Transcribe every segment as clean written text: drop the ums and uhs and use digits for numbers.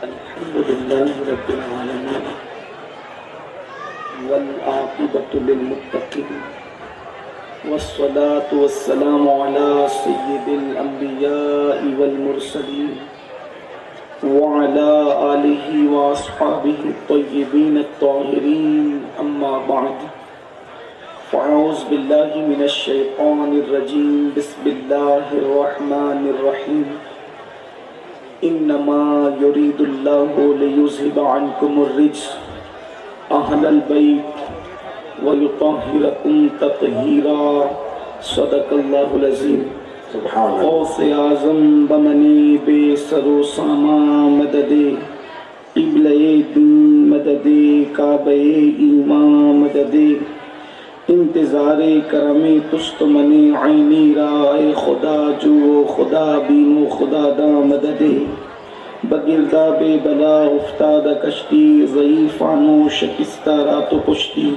الحمد لله رب العالمين والعاقبة للمتقين والصلاة والسلام على سيد الأنبياء والمرسلين وعلى آله وأصحابه الطيبين الطاهرين أما بعد فأعوذ بالله من الشيطان الرجيم بسم الله الرحمن الرحيم إنما يريد الله ليذهب عنكم الرجس أهل البيت ويطهركم تطهيرا صدق الله العظيم سبحان اللہ. غوث اعظم بمنی بے سر و ساما مدد قبلہ دین مدد کعبہ ایمان مدد انتظار کرم تست منی عینی رائے خدا جو خدا بینو خدا دا مدد بگردہ بے بلا افتاد کشتی ضعیفانو شکستہ رات و پشتی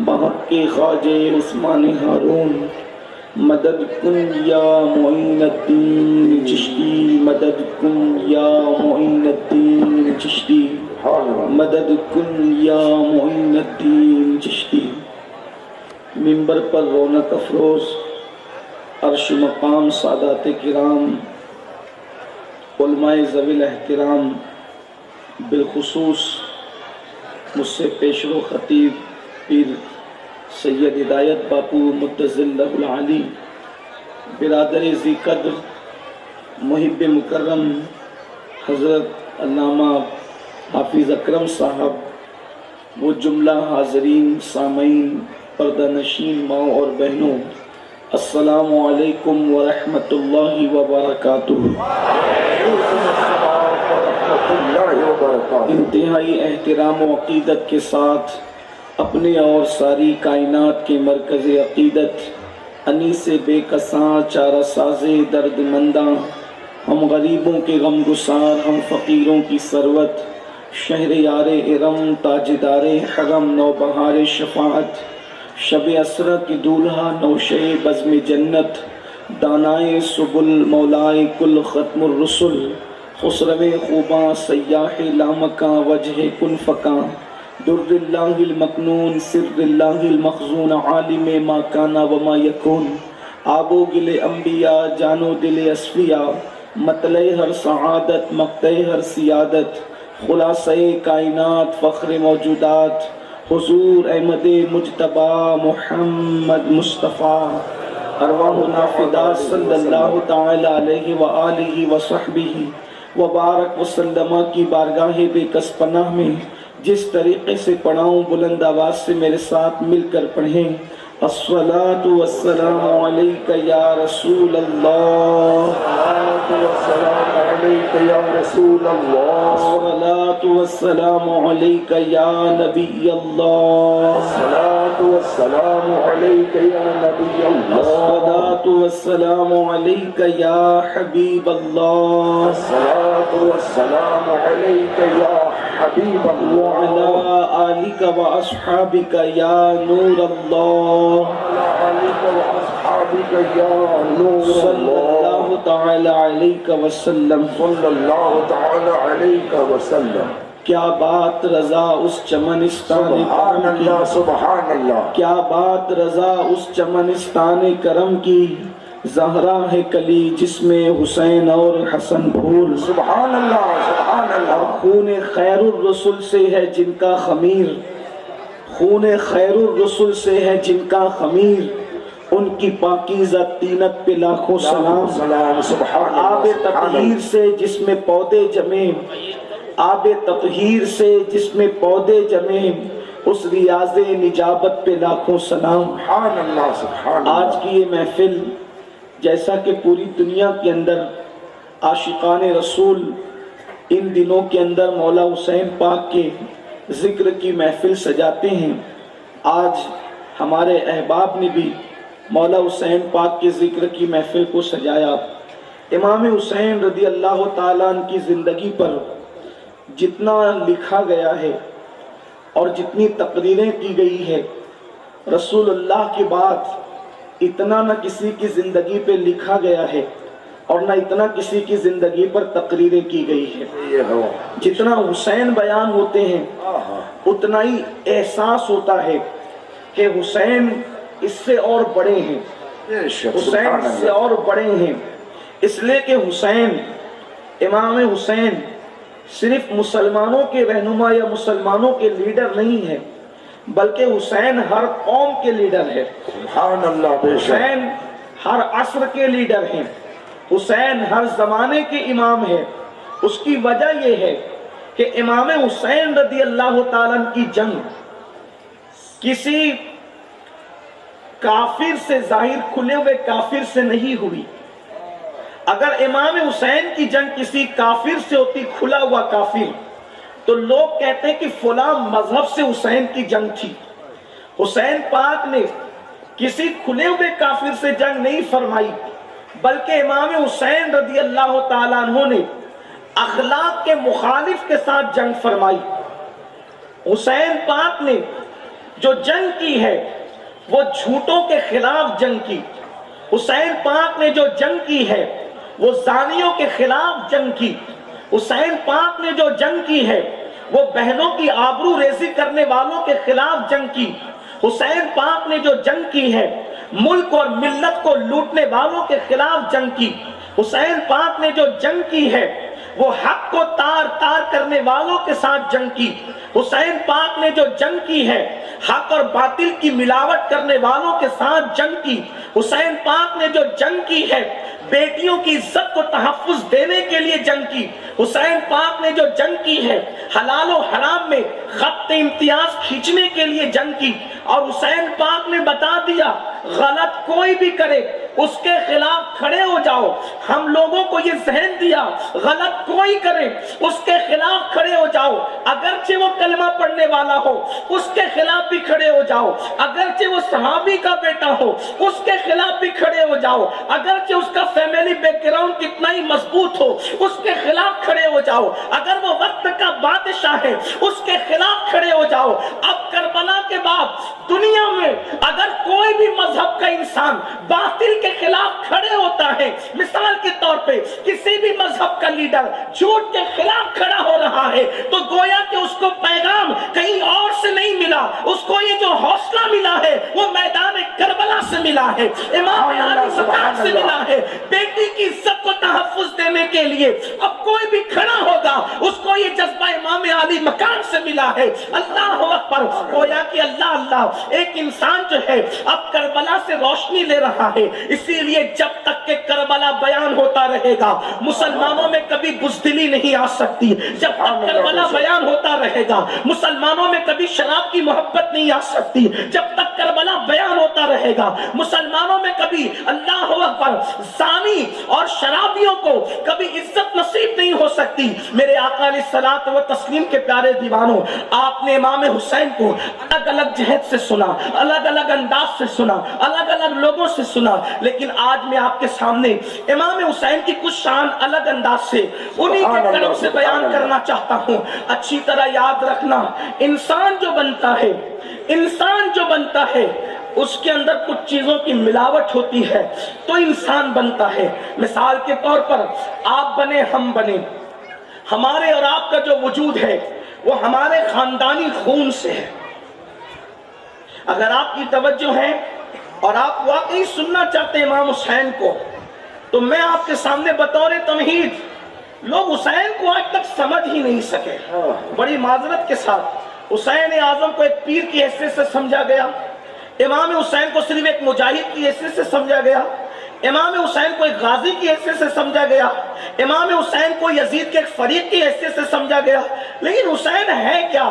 بحق کے خواجہ عثمان ہارون مدد کن یا معین الدین چشتی مدد کن یا معین الدین چشتی مدد کن یا معین الدین چشتی. منبر پر رونق افروز عرش مقام سادات کرام علماء ذوی الاحترام بالخصوص مجھ سے پیشرو خطیب پیر سید ہدایت باپو متظل العالی برادر ذی قدر محب مکرم حضرت علامہ حافظ اکرم صاحب وہ جملہ حاضرین سامعین پردہ نشین ماں اور بہنوں السلام علیکم ورحمۃ اللہ وبرکاتہ. انتہائی احترام و عقیدت کے ساتھ اپنے اور ساری کائنات کے مرکز عقیدت انیس بے کساں چارہ ساز درد منداں ہم غریبوں کے غم گسار ہم فقیروں کی ثروت شہر یار ارم تاجدار حرم نوبہار شفاعت شب اسرہ کی دولہا نوشے بزم جنت دانائے سبل مولائے کل ختم الرسل خسرو خوباں سیاح لامکاں وجہ کن فکاں در اللہ المکنون سر اللہ المخزون عالم ما کانا وما یکون آب و گل انبیاء جان و دل اصفیاء مطلع ہر سعادت مقطع ہر سیادت خلاصہ کائنات فخر موجودات حضور احمد مجتبی محمد مصطفیٰ ارواحنا فدا صلی اللہ تعالی علیہ وآلہ وصحبہ وبارک وسلم کی بارگاہ بے کس پناہ میں جس طریقے سے پڑھاؤں بلند آواز سے میرے ساتھ مل کر پڑھیں. الصلاۃ والسلام علیک یا رسول اللہ السلام علیک یا رسول اللہ. الصلاۃ والسلام علیک یا نبی اللہ. الصلاۃ والسلام علیک یا نبی اللہ. الصلاۃ والسلام علیک یا حبیب اللہ. الصلاۃ والسلام علیک یا حبیب اللہ. وعلی آلک واصحابک یا نور اللہ. صلی اللہ تعالی علیہ وسلم. صلی اللہ تعالی علیہ وسلم. کیا بات رضا اس چمنستان سبحان کرم کی. اللہ سبحان اللہ. کیا بات رضا اس چمنستان کرم کی. زہرا ہے کلی جس میں حسین اور حسن پھول. سبحان اللہ سبحان اللہ. خون خیر الرسل سے ہے جن کا خمیر. خون خیر الرسل سے ہے جن کا خمیر. ان کی پاکیزہ طینت پہ لاکھوں سلام. سبحان آب تطہیر سے جس میں پودے جمے. آب تطہیر سے جس میں پودے جمے. اس ریاض نجابت پہ لاکھوں سلام. سبحان اللہ سبحان اللہ. آج کی یہ محفل جیسا کہ پوری دنیا کے اندر عاشقان رسول ان دنوں کے اندر مولا حسین پاک کے ذکر کی محفل سجاتے ہیں، آج ہمارے احباب نے بھی مولا حسین پاک کے ذکر کی محفل کو سجایا. امام حسین رضی اللہ تعالیٰ عنہ کی زندگی پر جتنا لکھا گیا ہے اور جتنی تقریریں کی گئی ہے، رسول اللہ کے بعد اتنا نہ کسی کی زندگی پہ لکھا گیا ہے اور نہ اتنا کسی کی زندگی پر تقریریں کی گئی ہے۔ جتنا حسین بیان ہوتے ہیں اتنا ہی احساس ہوتا ہے کہ حسین اس سے اور بڑے ہیں، حسین اس سے اور بڑے ہیں، اس لیے کہ حسین، امام حسین صرف مسلمانوں کے رہنما یا مسلمانوں کے لیڈر نہیں ہے، بلکہ حسین ہر قوم کے لیڈر ہے۔ سبحان اللہ، حسین ہر عصر کے لیڈر ہیں، حسین ہر زمانے کے امام ہے۔ اس کی وجہ یہ ہے کہ امام حسین رضی اللہ تعالیٰ عنہ کی جنگ کسی کافر سے، ظاہر کھلے ہوئے کافر سے نہیں ہوئی۔ اگر امام حسین کی جنگ کسی کافر سے ہوتی، کھلا ہوا کافر، تو لوگ کہتے ہیں کہ فلاں مذہب سے حسین کی جنگ تھی۔ حسین پاک نے کسی کھلے ہوئے کافر سے جنگ نہیں فرمائی، بلکہ امام حسین رضی اللہ تعالیٰ عنہ نے اخلاق کے مخالف کے ساتھ جنگ فرمائی۔ حسین پاک نے جو جنگ کی ہے وہ جھوٹوں کے خلاف جنگ کی۔ حسین پاک نے جو جنگ کی ہے وہ زانیوں کے خلاف جنگ کی۔ حسین پاک نے جو جنگ کی ہے وہ بہنوں کی آبرو ریزی کرنے والوں کے خلاف جنگ کی۔ حسین پاک نے جو جنگ کی ہے ملک اور ملت کو لوٹنے والوں کے خلاف جنگ کی۔ حسین پاک نے جو جنگ کی ہے وہ حق کو تار تار کرنے والوں کے ساتھ جنگ کی۔ حسین پاک نے جو جنگ کی ہے حق اور باطل کی ملاوٹ کرنے والوں کے ساتھ جنگ کی۔ حسین پاک نے جو جنگ کی ہے بیٹیوں کی عزت کو تحفظ دینے کے لیے جنگ کی۔ حسین پاک نے جو جنگ کی ہے حلال و حرام میں خط امتیاز کھینچنے کے لیے جنگ کی۔ اور حسین پاک نے بتا دیا غلط کوئی بھی کرے اس کے خلاف کھڑے ہو جاؤ۔ ہم لوگوں کو یہ ذہن دیا غلط کوئی کرے اس کے خلاف کھڑے ہو جاؤ، اگرچہ وہ کلمہ پڑھنے والا ہو اس کے خلاف بھی کھڑے ہو جاؤ، اگرچہ وہ صحابی کا بیٹا ہو اس کے خلاف بھی کھڑے ہو جاؤ، اگرچہ اس کا فیملی بیک گراؤنڈ کتنا ہی مضبوط ہو اس کے خلاف کھڑے ہو جاؤ، اگر وہ وقت کا بادشاہ ہے اس کے خلاف کھڑے ہو جاؤ۔ اب کربلا کے بعد دنیا میں اگر کوئی بھی مذہب کا انسان باطل کے خلاف کھڑے ہوتا ہے، مثال کے طور پہ کسی بھی مذہب کا لیڈر جھوٹ کے خلاف کھڑا ہو رہا ہے تو گویا کہ اس کو پیغام کہیں اور سے نہیں ملا، اس کو یہ جو حوصلہ ملا ہے وہ میدان کربلا سے ملا ہے، امام علی مقام سے ملا ہے۔ بیٹی کی عزت کو تحفظ دینے کے لیے اب کوئی بھی کھڑا ہوگا اس کو یہ جذبہ امام علی مقام سے ملا ہے۔ اللہ اکبر، گویا کہ اللہ اللہ ایک انسان جو ہے اب کربلا سے روشنی لے رہا ہے۔ اسی لیے جب تک کہ کربلا بیان ہوتا رہے گا مسلمانوں میں کبھی بزدلی نہیں آ سکتی، جب تک کربلا بیان ہوتا رہے گا مسلمانوں میں کبھی شراب کی محبت نہیں آ سکتی، جب تک کربلا بیان ہوتا رہے گا مسلمانوں میں کبھی اللہ اکبر زانی اور شرابیوں کو کبھی عزت نصیب نہیں ہو سکتی۔ میرے آقا علیہ الصلوۃ و تسلیم کے پیارے دیوانوں، آپ نے امام حسین کو الگ الگ جہت سے سنا، الگ الگ انداز سے سنا، الگ الگ لوگوں سے سنا، لیکن آج میں آپ کے سامنے امام حسین کی کچھ شان الگ انداز سے انہی کے کلام سے بیان کرنا چاہتا ہوں۔ اچھی طرح یاد رکھنا، انسان جو بنتا ہے اس کے اندر کچھ چیزوں کی ملاوٹ ہوتی ہے تو انسان بنتا ہے۔ مثال کے طور پر آپ بنے، ہم بنے، ہمارے اور آپ کا جو وجود ہے وہ ہمارے خاندانی خون سے ہے۔ اگر آپ کی توجہ ہے اور آپ واقعی سننا چاہتے ہیں امام حسین کو تو میں آپ کے سامنے بطور تمہید، لوگ حسین کو آج تک سمجھ ہی نہیں سکے۔ بڑی معذرت کے ساتھ حسین اعظم کو ایک پیر کی حیثیت سے سمجھا گیا، امام حسین کو صرف ایک مجاہد کی حیثیت سے سمجھا گیا، امام حسین کو ایک غازی کی حیثیت سے سمجھا گیا، امام حسین کو یزید کے ایک فریق کی حیثیت سے سمجھا گیا، لیکن حسین ہے کیا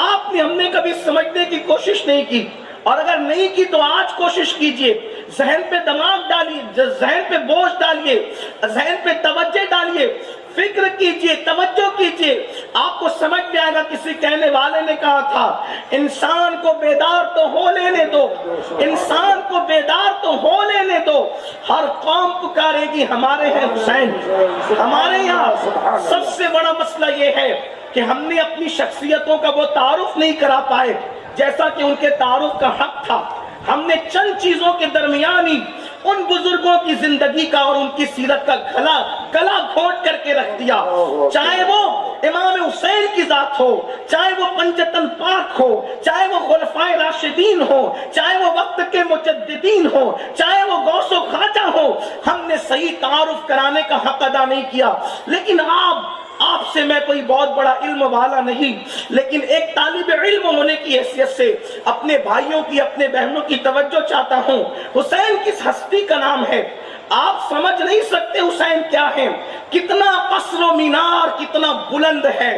آپ نے ہم نے کبھی سمجھنے کی کوشش نہیں کی۔ اور اگر نہیں کی تو آج کوشش کیجئے، ذہن پہ دماغ ڈالیے، ذہن پہ بوجھ ڈالیے، ذہن پہ توجہ ڈالیے، فکر کیجئے، توجہ کیجئے، آپ کو سمجھ میں آئے گا۔ کسی کہنے والے نے کہا تھا انسان کو بیدار تو ہو لینے دو، انسان کو بیدار تو ہو لینے دو، ہر قوم پکارے گی ہمارے ہیں حسین۔ ہمارے یہاں سب سے بڑا مسئلہ یہ ہے کہ ہم نے اپنی شخصیتوں کا وہ تعارف نہیں کرا پائے جیسا کہ ان کے تعارف کا حق تھا۔ ہم نے چند چیزوں کے درمیان ہی ان بزرگوں کی زندگی کا اور ان کی سیرت کا گلا گھونٹ کر کے رکھ دیا. چاہے وہ امام حسین کی ذات ہو, چاہے وہ پنجتن پاک ہو, چاہے وہ خلفائے راشدین ہو, چاہے وہ وقت کے مجددین ہو, چاہے وہ غوث و خواجہ ہو, ہم نے صحیح تعارف کرانے کا حق ادا نہیں کیا. لیکن آپ سے میں کوئی بہت بڑا علم والا نہیں, لیکن ایک طالب علم ہونے کی حیثیت سے اپنے بھائیوں کی, اپنے بہنوں کی توجہ چاہتا ہوں. حسین کس ہستی کا نام ہے؟ آپ سمجھ نہیں سکتے حسین کیا ہے. کتنا قصر و مینار کتنا بلند ہے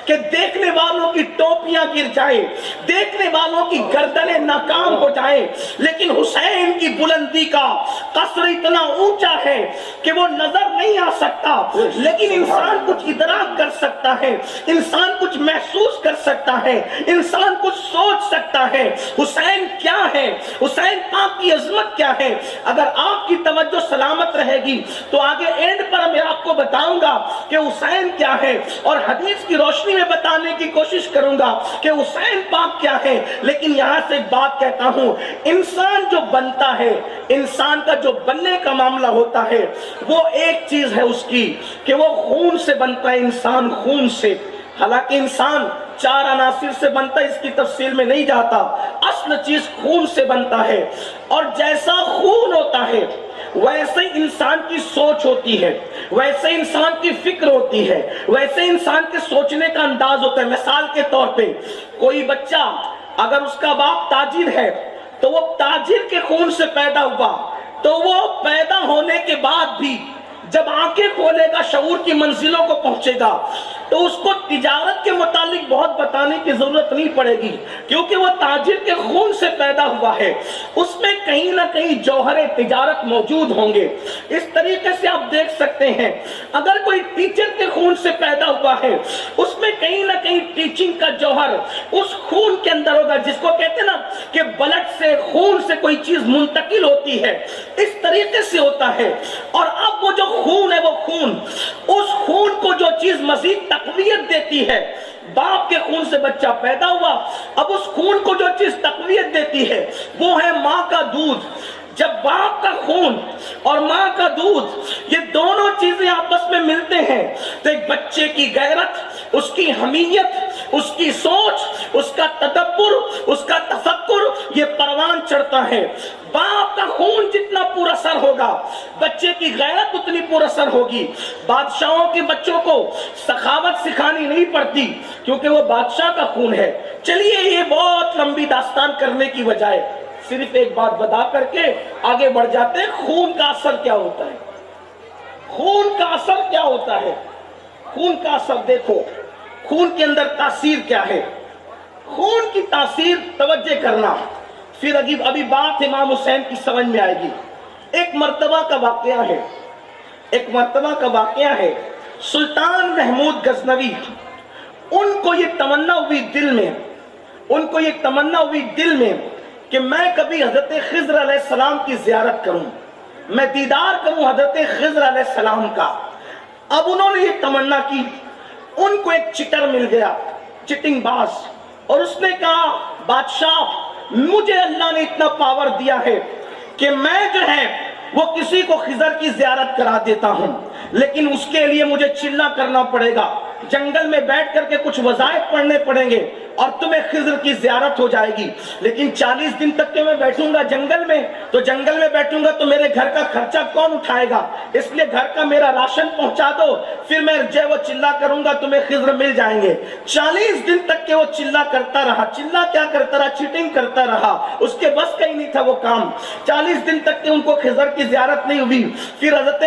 کہ دیکھنے والوں کی ٹوپیاں گر جائیں, دیکھنے والوں کی گردنیں ناکام ہو جائیں, لیکن حسین کی بلندی کا قصر اتنا اونچا ہے کہ وہ نظر نہیں آ سکتا, لیکن انسان کچھ ادراک کر سکتا ہے, انسان کچھ محسوس کر سکتا ہے, انسان کچھ سوچ سکتا ہے. حسین کیا ہے, حسین پاک کی عظمت کیا ہے. اگر آپ کی توجہ سلامت رہے گی تو آگے اینڈ پر میں آپ کو بتاؤں گا کہ حسین کیا ہے, اور حدیث کی روشنی میں بتانے کی کوشش کروں گا کہ حسین پاک کیا ہے. لیکن یہاں سے ایک بات کہتا ہوں, انسان جو بنتا ہے, انسان کا جو بننے کا معاملہ ہوتا ہے, وہ ایک چیز ہے اس کی کہ وہ خون سے بنتا ہے, انسان خون سے. حالانکہ انسان 4 عناصر سے بنتا ہے, اس کی تفصیل میں نہیں جاتا. اصل چیز خون سے بنتا ہے, اور جیسا خون ہوتا ہے ویسے انسان کی سوچ ہوتی ہے, ویسے انسان کی فکر ہوتی ہے, ویسے انسان کے سوچنے کا انداز ہوتا ہے. مثال کے طور پہ کوئی بچہ اگر اس کا باپ تاجر ہے تو وہ تاجر کے خون سے پیدا ہوا, تو وہ پیدا ہونے کے بعد بھی جب آنکھیں کھولے گا, شعور کی منزلوں کو پہنچے گا, تو اس کو تجارت کے متعلق بہت بتانے کی ضرورت نہیں پڑے گی, کیونکہ وہ تاجر کے خون سے پیدا ہوا ہے. اس میں کہیں نہ کہیں جوہر تجارت موجود ہوں گے. اس طریقے سے آپ دیکھ سکتے ہیں اگر کوئی ٹیچر کے خون سے پیدا ہوا ہے, اس میں کہیں نہ کہیں ٹیچنگ کا جوہر اس خون کے اندر ہوگا, جس کو کہتے ہیں نا کہ بلڈ سے, خون سے کوئی چیز منتقل ہوتی ہے, اس طریقے سے ہوتا ہے. اور اب وہ جو خون ہے, وہ خون, اس خون کو جو چیز مزید تقویت دیتی ہے, باپ کے خون سے بچہ پیدا ہوا, اب اس خون کو جو چیز تقویت دیتی ہے وہ ہے ماں کا دودھ. جب باپ کا خون اور ماں کا دودھ, یہ دونوں چیزیں آپس میں ملتے ہیں, تو ایک بچے کی غیرت, اس کی حمیت, اس کی سوچ, اس کا تدبر, اس کا تفکر, یہ پروان چڑھتا ہے. باپ کا خون جتنا پر اثر ہوگا, بچے کی غیرت اتنی پر اثر ہوگی. بادشاہوں کے بچوں کو سخاوت سکھانی نہیں پڑتی کیونکہ وہ بادشاہ کا خون ہے. چلیے یہ بہت لمبی داستان کرنے کی بجائے صرف ایک بات بتا کر کے آگے بڑھ جاتے ہیں. خون کا اثر کیا ہوتا ہے, خون کا اثر کیا ہوتا ہے, خون کا اثر دیکھو, خون کے اندر تاثیر کیا ہے. خون کی تاثیر توجہ کرنا, پھر ابھی بات امام حسین کی سمجھ میں آئے گی. ایک مرتبہ کا واقعہ ہے, ایک مرتبہ کا واقعہ ہے. سلطان محمود غزنوی, ان کو یہ تمنا ہوئی دل میں, ان کو یہ تمنا ہوئی دل میں کہ میں کبھی حضرت خضر علیہ السلام کی زیارت کروں, میں دیدار کروں حضرت خضر علیہ السلام کا. اب انہوں نے یہ تمنا کی. ان کو ایک چٹر مل گیا, چٹنگ باز, اور اس نے کہا بادشاہ مجھے اللہ نے اتنا پاور دیا ہے کہ میں جو ہے وہ کسی کو خضر کی زیارت کرا دیتا ہوں, لیکن اس کے لیے مجھے چلنا کرنا پڑے گا, جنگل میں بیٹھ کر کے کچھ وظائف پڑھنے پڑیں گے اور تمہیں خضر کی زیارت ہو جائے گی. لیکن 40 دن تک کہ میں بیٹھوں گا جنگل میں, تو جنگل میں بیٹھوں گا تو میرے گھر کا خرچہ کون اٹھائے گا, اس لیے گھر کا میرا راشن پہنچا دو, پھر میں جو وہ چلا کروں گا تمہیں خضر مل جائیں گے. 40 دن تک کہ وہ چلا کرتا رہا. چلا کیا کرتا رہا, چیٹنگ کرتا رہا, اس کے بس کا ہی نہیں تھا وہ کام. 40 دن تک کہ ان کو خضر کی زیارت نہیں ہوئی. پھر حضرت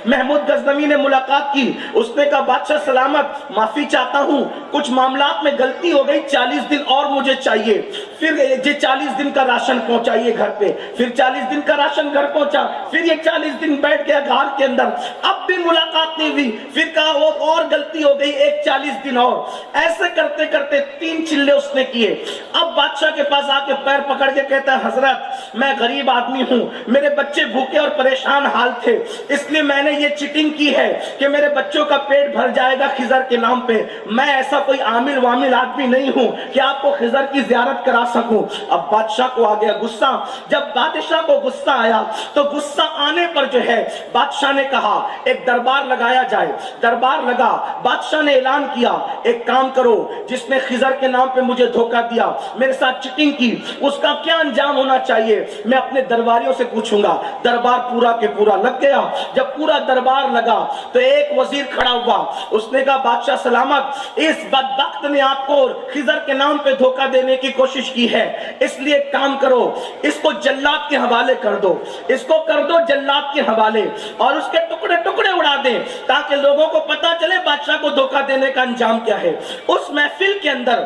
محمود غزنوی نے ملاقات کی. اس نے کہا بادشاہ سلامت, معافی چاہتا ہوں, کچھ معاملات میں غلطی ہو گئی, 40 دن اور مجھے چاہیے. پھر یہ 40 دن کا راشن پہنچائیے گھر پہ. پھر 40 دن کا راشن گھر پہنچا. پھر یہ 40 دن بیٹھ گیا گھر کے اندر, اب بھی ملاقات نہیں ہوئی. پھر کہا وہ اور غلطی ہو گئی, ایک 40 دن اور. ایسے کرتے کرتے 3 چلے اس نے کیے. اب بادشاہ کے پاس آ کے پیر پکڑ کے کہتا ہے حضرت میں غریب آدمی ہوں، میرے بچے بھوکے اور پریشان حال تھے، اس لیے میں نے یہ چیٹنگ کی ہے کہ میرے بچوں کا پیٹ بھر جائے گا خضر کے نام پہ۔ میں ایسا کوئی عامل وامل آدمی نہیں ہوں کہ آپ کو خضر کی زیارت کرا سکوں۔ اب بادشاہ کو آ گیا غصہ۔ جب بادشاہ کو غصہ آیا تو غصہ آنے پر جو ہے بادشاہ نے کہا ایک دربار لگایا جائے۔ دربار لگا، بادشاہ نے اعلان کیا ایک کام کرو، جس نے خضر کے نام پہ مجھے دھوکہ دیا، میرے ساتھ چیٹنگ کی، اس کا کیا انجام ہونا چاہیے میں اپنے درباریوں سے پوچھوں گا۔ دربار پورا کے پورا لگ گیا۔ جب پورا دربار لگا تو ایک وزیر کھڑا ہوا، اس نے کہا بادشاہ سلامت، اس بدبخت نے آپ کو خضر کے نام پہ دھوکہ دینے کی کوشش کی ہے، اس لیے کام کرو، اس کو جلاد کے حوالے کر دو، اس کو کر دو جلاد کے حوالے، اور اس کے ٹکڑے ٹکڑے اڑا دیں تاکہ لوگوں کو پتا چلے بادشاہ کو دھوکہ دینے کا انجام کیا ہے۔ اس محفل کے اندر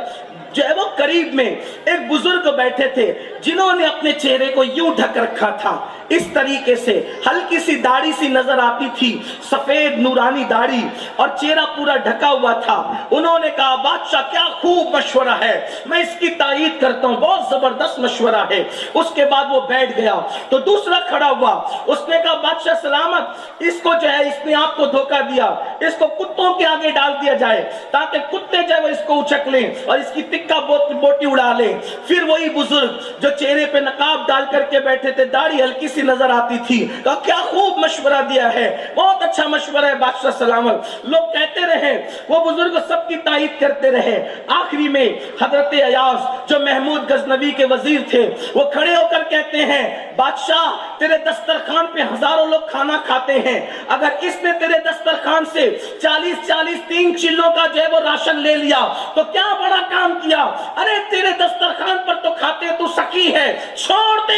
جو ہے وہ قریب میں ایک بزرگ بیٹھے تھے جنہوں نے اپنے چہرے کو یوں ڈھک رکھا تھا، اس طریقے سے ہلکی سی داڑھی سی نظر آتی تھی، سفید نورانی داڑھی اور چہرہ پورا ڈھکا ہوا تھا۔ انہوں نے کہا بادشاہ کیا خوب مشورہ ہے، میں اس کی تائید کرتا ہوں، بہت زبردست مشورہ ہے۔ اس کے بعد وہ بیٹھ گیا تو دوسرا کھڑا ہوا، اس نے کہا بادشاہ سلامت، اس کو جو ہے اس نے آپ کو دھوکہ دیا، اس کو کتوں کے آگے ڈال دیا جائے تاکہ کتے جو ہے وہ اس کو اچک لیں اور اس کی تکہ بوٹی اڑا لیں۔ پھر وہی بزرگ جو چہرے پہ نقاب ڈال کر کے بیٹھے تھے، داڑھی ہلکی سی نظر آتی تھی، کہا کیا خوب مشورہ دیا ہے، بہت اچھا مشورہ ہے بادشاہ سلامت۔ لوگ کہتے رہے، وہ بزرگ سب کی تائید کرتے رہے۔ آخری میں حضرت ایاز جو محمود غزنوی کے وزیر تھے وہ کھڑے ہو کر کہتے ہیں بادشاہ تیرے دسترخوان پہ ہزاروں لوگ کھانا کھاتے ہیں، اگر اس نے تیرے دسترخوان سے 40 3 چلوں کا جو ہے وہ راشن لے لیا تو کیا بڑا کام کیا، ارے تیرے دسترخوان پر تو کھاتے تو سکی ہے، چھوڑ دے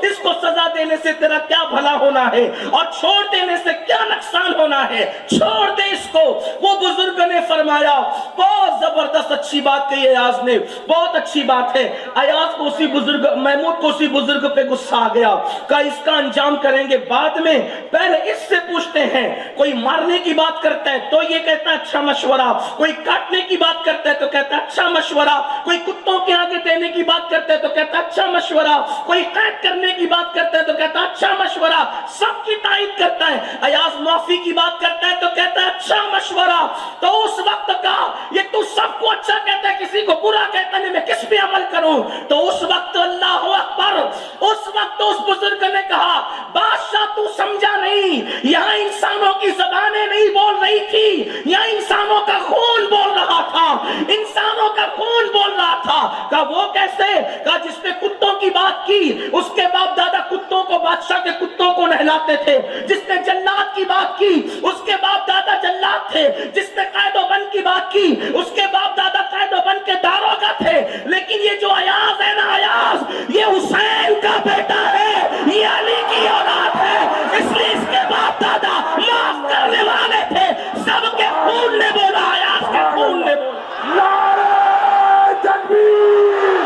اس کو سزا دینے سے تیرا کیا بھلا ہونا ہے اور چھوڑ دینے سے کیا نقصان ہونا ہے، چھوڑ دے اس کو۔ وہ بزرگ نے فرمایا بہت زبردست اچھی بات کہی ایاز نے، بہت اچھی بات ہے۔ ایاز کو اسی بزرگ محمود کو اسی بزرگ پہ غصہ آ گیا، کہا اس کا انجام کریں گے بعد میں، پہلے اس سے پوچھتے ہیں۔ کوئی مارنے کی بات کرتا ہے تو یہ کہتا ہے اچھا مشورہ، کوئی کاٹنے کی بات کرتا ہے تو کہتا ہے اچھا مشورہ، کوئی کتوں کے آگے دینے کی بات کرتا ہے تو کہتا ہے اچھا مشورہ، کوئی قید کرنے کی بات کرتا ہے تو کہتا ہے اچھا مشورہ، سب کی تائید کرتا ہے۔ ایاز معافی کی بات کرتا ہے تو کہتا ہے اچھا مشورہ۔ تو اس وقت کا یہ تو سب کو اچھا کہتا ہے کسی کو برا کہتا ہے، میں کس پہ عمل کروں؟ تو اس وقت اللہ اکبر، اس وقت اس بزرگ نے کہا بادشاہ تو سمجھا نہیں، یہاں انسانوں کی زبانیں نہیں بول رہی تھی، یہاں انسانوں کا خون بول رہا تھا، انسانوں کا خون بول رہا تھا۔ کہا وہ کیسے؟ کہا جس نے کتوں کی بات کی اس کے باپ دادا کتوں کو، بادشاہ کے کتوں کو نہلاتے تھے، جس نے جلاد کی بات کی اس کے باپ دادا جلاد تھے، جس نے قید و بند کی بات کی اس کے باپ دادا قید و بند کے داروغہ تھے۔ لیکن یہ جو ایاز ہے نا، ایاز یہ حسین کا بیٹا ہے، یہ علی کی اولاد ہے، اس لیے اس کے باپ دادا معاف کرنے والے تھے، سب کے خون نے بولا، ایاز کے خون نے بولا۔ نعرہ تکبیر،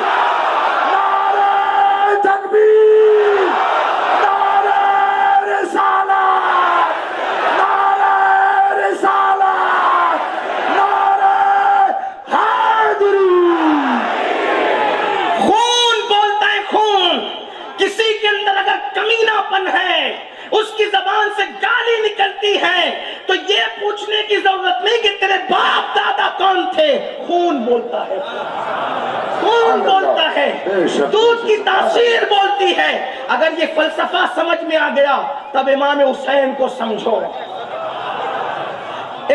نعرہ تکبیر، نعرہ رسالت، نعرہ رسالت، نعرہ حیدری۔ خون بولتا ہے، خون۔ کسی کے اندر اگر کمینہ پن ہے، اس کی زبان سے گالی نکلتی ہے تو یہ پوچھنے کی ضرورت نہیں کہ تیرے باپ دادا کون تھے، خون بولتا ہے، خون بولتا ہے، دودھ کی تاثیر بولتی ہے۔ اگر یہ فلسفہ سمجھ میں آ گیا تب امام حسین کو سمجھو،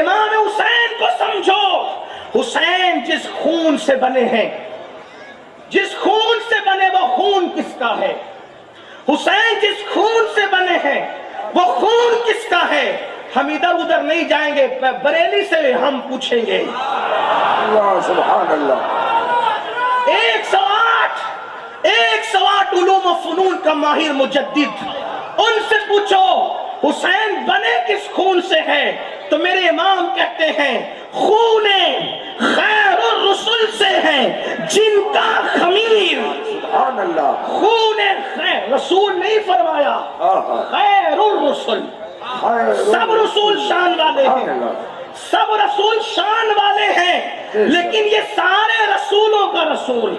امام حسین کو سمجھو۔ حسین جس خون سے بنے ہیں، جس خون سے بنے وہ خون کس کا ہے؟ حسین جس خون سے بنے ہیں وہ خون کس کا ہے؟ ہم ادھر ادھر نہیں جائیں گے، بریلی سے ہم پوچھیں گے۔ اللہ سبحان اللہ۔ 108 علوم و فنون کا ماہر مجدد، ان سے پوچھو حسین بنے کس خون سے ہے؟ تو میرے امام کہتے ہیں خون خیر الرسل سے ہے جن کا خمیر، سبحان اللہ، خون خیر، رسول نہیں فرمایا، خیر الرسل، سب رسول شان والے ہیں، سب رسول شان والے ہیں، لیکن یہ سارے رسولوں کا رسول،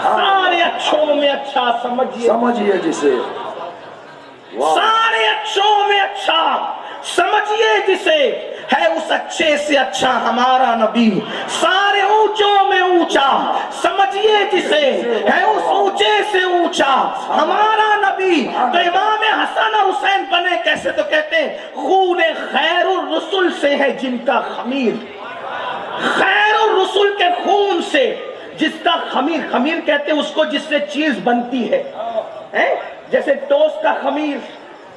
سارے اچھوں میں اچھا سمجھیے جسے، سارے اچھوں میں اچھا سمجھیے جسے، ہے اس اچھے سے اچھا ہمارا نبی، سارے اونچوں میں اونچا سمجھیے جسے، ہے اس اونچے سے اونچا ہمارا نبی۔ تو امام حسن اور حسین بنے کیسے؟ تو کہتے ہیں خون خیر الرسل سے ہے جن کا خمیر، خیر الرسل کے خون سے جس کا خمیر، خمیر کہتے ہیں اس کو جس سے چیز بنتی ہے، جیسے ٹوسٹ کا خمیر،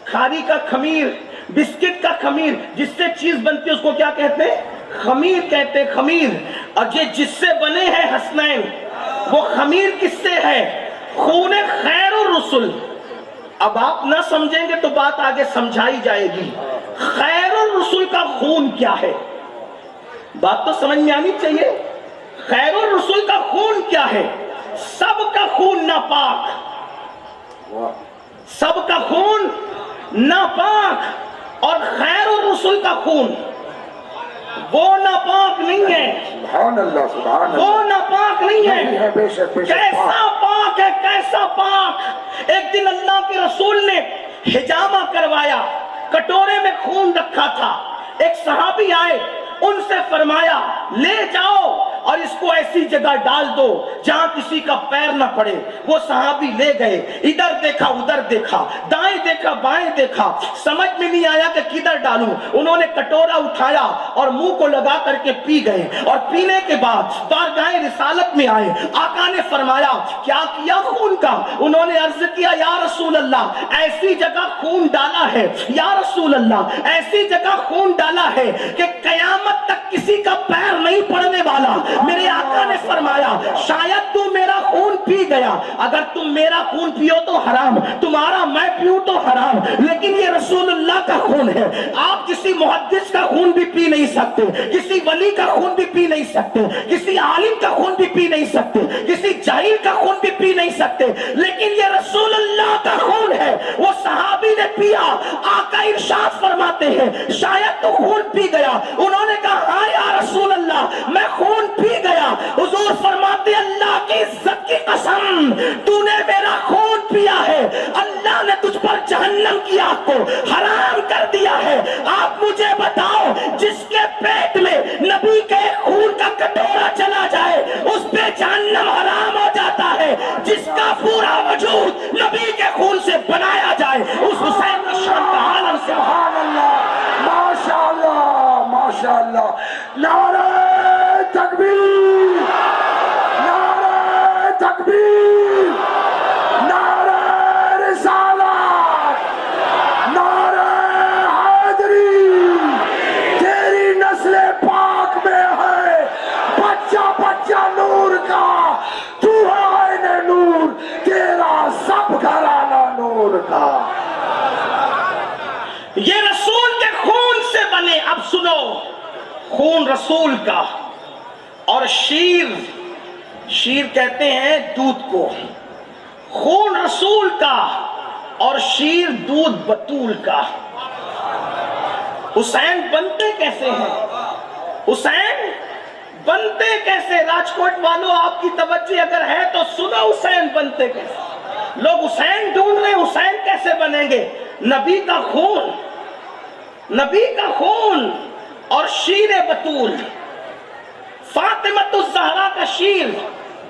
کھاری کا خمیر، بسکٹ کا خمیر، جس سے چیز بنتی ہے اس کو کیا کہتے ہیں؟ خمیر کہتے ہیں، خمیر۔ اور یہ جس سے بنے ہیں حسنین، وہ خمیر کس سے ہے؟ خون خیر الرسل۔ اب آپ نہ سمجھیں گے تو بات آگے سمجھائی جائے گی۔ خیر الرسل کا خون کیا ہے؟ بات تو سمجھ میں آنی چاہیے۔ خیر الرسل کا خون کیا ہے؟ سب کا خون ناپاک، سب کا خون ناپاک، اور خیر الرسل کا خون وہ ناپاک نہیں ہے، سبحان اللہ سبحان اللہ، وہ ناپاک نہیں ہے۔ بے شک کیسا پاک ہے، کیسا پاک۔ ایک دن اللہ کے رسول نے حجامہ کروایا، کٹورے میں خون رکھا تھا، ایک صحابی آئے، ان سے فرمایا لے جاؤ اور اس کو ایسی جگہ ڈال دو جہاں کسی کا پیر نہ پڑے۔ وہ صحابی لے گئے، ادھر دیکھا ادھر دیکھا، دائیں دیکھا بائیں دیکھا، سمجھ میں نہیں آیا کہ کدھر ڈالوں۔ انہوں نے کٹورا اٹھایا اور منہ کو لگا کر کے پی گئے، اور پینے کے بعد بارگاہ رسالت میں آئے۔ آقا نے فرمایا کیا کیا خون کا؟ انہوں نے عرض کیا یا رسول اللہ ایسی جگہ خون ڈالا ہے، یا رسول اللہ ایسی جگہ خون ڈالا ہے کہ قیامت تک کسی کا پیر نہیں پڑنے والا۔ میرے آقا نے فرمایا شاید تو میرا خون پی گیا، اگر تم میرا خون پیو تو حرام، تمہارا میں پیوں تو حرام، لیکن یہ رسول اللہ کا خون ہے۔ آپ کسی محدث کا خون بھی پی نہیں سکتے، کسی ولی کا خون بھی پی نہیں سکتے، کسی عالم کا خون بھی پی نہیں سکتے، کسی جاہل کا خون بھی پی نہیں سکتے، لیکن یہ رسول اللہ کا خون ہے۔ وہ صحابی نے پیا، آقا ارشاد فرماتے ہیں شاید تو خون پی گیا۔ انہوں نے کہا ہاں یا رسول اللہ میں خون پی گیا۔ حضور فرماتے اللہ کی عزت کی قسم تو نے میرا خون پیا ہے، اللہ نے تجھ پر جہنم کی آگ کو حرام کر دیا ہے۔ آپ مجھے بتاؤ جس کے پیٹ میں نبی کے خون کا کٹورا چلا جائے اس پہ جہنم حرام ہو جاتا ہے، جس کا پورا وجود نبی کے خون سے بنایا جائے اس حسین کی شان کا عالم سے سبحان اللہ، ماشاءاللہ ماشاءاللہ، نعرہ تکبیر، نعرہ تکبیر، نعرہ رسالت، نعرہ حیدری۔ تیری نسل پاک میں ہے بچہ بچہ نور کا، تو ہے عین نور، تیرا سب گھرانہ نور کا۔ یہ رسول کے خون سے بنے۔ اب سنو، خون رسول کا، اور شیر کہتے ہیں دودھ کو، خون رسول کا اور شیر دودھ بطول کا۔ حسین بنتے کیسے ہیں؟ حسین بنتے کیسے؟ راجکوٹ والوں آپ کی توجہ اگر ہے تو سنو، حسین بنتے کیسے؟ لوگ حسین ڈھونڈ رہے، حسین کیسے بنیں گے؟ نبی کا خون، نبی کا خون اور شیر بطول، فاطمہ الزہرا کا شیر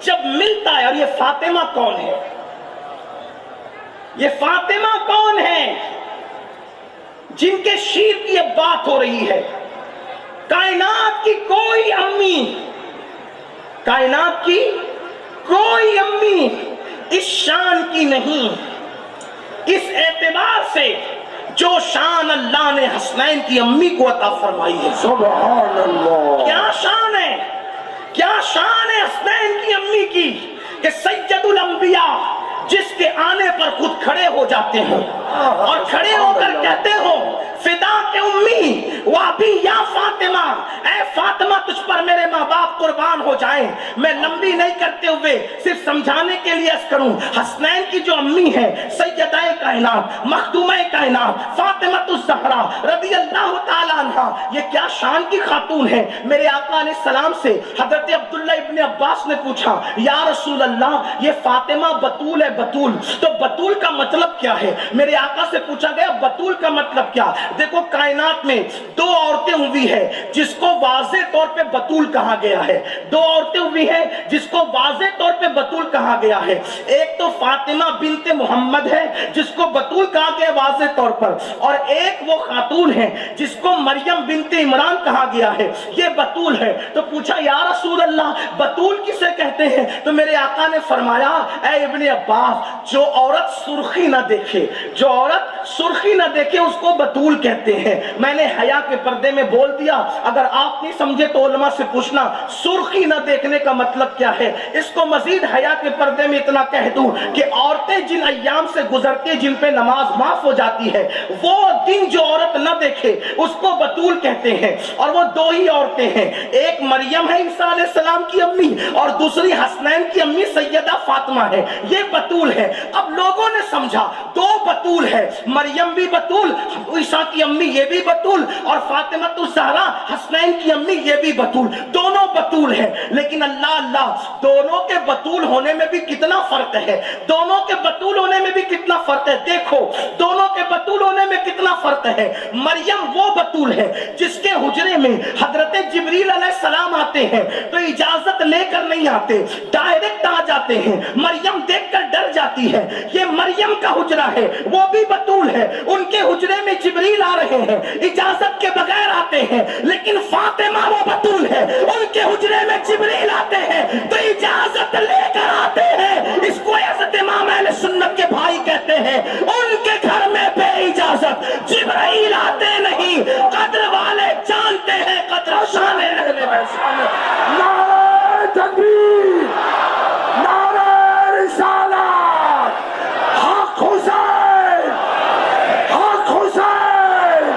جب ملتا ہے۔ اور یہ فاطمہ کون ہے؟ یہ فاطمہ کون ہے جن کے شیر کی اب بات ہو رہی ہے؟ کائنات کی کوئی امی، کائنات کی کوئی امی اس شان کی نہیں، اس اعتبار سے جو شان اللہ نے حسنین کی امی کو عطا فرمائی ہے۔ سبحان اللہ، کیا شان ہے، کیا شان ہے حسنین کی امی کی کہ سید الانبیاء جس کے آنے پر خود کھڑے ہو جاتے ہیں اور کھڑے ہو کر کہتے ہو فدا کے امی وابی یا فاطمہ، اے فاطمہ تجھ پر میرے ماں ماں باپ قربان ہو جائیں. میں لمبی نہیں کرتے ہوئے صرف سمجھانے کے لیے عرض کروں, حسنین کی جو امی ہے سیدہ کائنات مخدومہ کائنات فاطمہ الزہرا رضی اللہ تعالی عنہ, یہ کیا شان کی خاتون ہے. میرے آقا علیہ السلام سے حضرت عبداللہ ابن عباس نے پوچھا, یا رسول اللہ یہ فاطمہ بطول ہے, بطول تو بطول کا مطلب کیا ہے؟ میرے آقا سے پوچھا گیا بطول کا مطلب کیا؟ دیکھو کائنات میں دو عورتیں ہوئی ہے جس کو واضح طور پہ بطول کہا گیا ہے, دو عورتیں ہوئی ہیں جس کو واضح طور پہ بطول کہا گیا ہے. ایک تو فاطمہ بنت محمد ہے جس کو بطول کہا گیا واضح طور پر, اور ایک وہ خاتون ہے جس کو مریم بنت عمران کہا گیا ہے, یہ بطول ہے. تو پوچھا یا رسول اللہ بطول کسے کہتے ہیں؟ تو میرے آقا نے فرمایا اے ابن عباس, جو عورت سرخی نہ دیکھے, جو عورت سرخی نہ دیکھے اس کو بطول کہتے ہیں. میں نے حیا کے پردے میں بول دیا, اگر آپ نہیں سمجھے تو علماء سے پوچھنا سرخی نہ دیکھنے کا مطلب کیا ہے. اس کو مزید حیا کے پردے میں اتنا کہہ دوں کہ عورتیں جن ایام سے گزرتی جن پہ نماز معاف ہو جاتی ہے, وہ دن جو عورت نہ دیکھے اس کو بطول کہتے ہیں. اور وہ دو ہی عورتیں ہیں, ایک مریم ہے عیسیٰ علیہ السلام کی امی, اور دوسری حسنین کی امی سیدہ فاطمہ ہے, یہ بطول ہے. اب لوگوں نے سمجھا دو بطول ہے, مریم بھی بطول, عیسیٰ کی امی یہ بھی بطول, اور فاطمہ الزہرا حسنین کی امی یہ بھی بطول, دونوں بطول ہیں. لیکن اللہ اللہ, دونوں کے بطول ہونے میں بھی کتنا فرق ہے, دونوں کے بطول ہونے میں بھی کتنا فرق ہے. دیکھو دونوں کے بطول ہونے میں کتنا فرق ہے. مریم وہ بطول ہے جس کے حجرے میں حضرت جبریل علیہ السلام آتے ہیں تو اجازت لے کر نہیں آتے, ڈائریکٹ آ جاتے ہیں. مریم دیکھ کر ڈر جاتی ہے, یہ مریم کا حجرہ ہے, وہ بھی بطول ہے, ان کے حجرے میں جبریل آ رہے ہیں, اجازت کے بغیر آتے ہیں. لیکن فاطمہ وہ بطول ہے, ان کے حجرے میں جبریل آتے ہیں تو اجازت لے کر آتے ہیں. اس کو عزت امام اہل سنت کے بھائی کہتے ہیں, ان کے گھر میں بے اجازت جبرائیل آتے نہیں. قدر والے جانتے ہیں قدر شان اہل بیت. نعرہ تکبیر, نعرہ رسالت, حق حسین, حق حسین.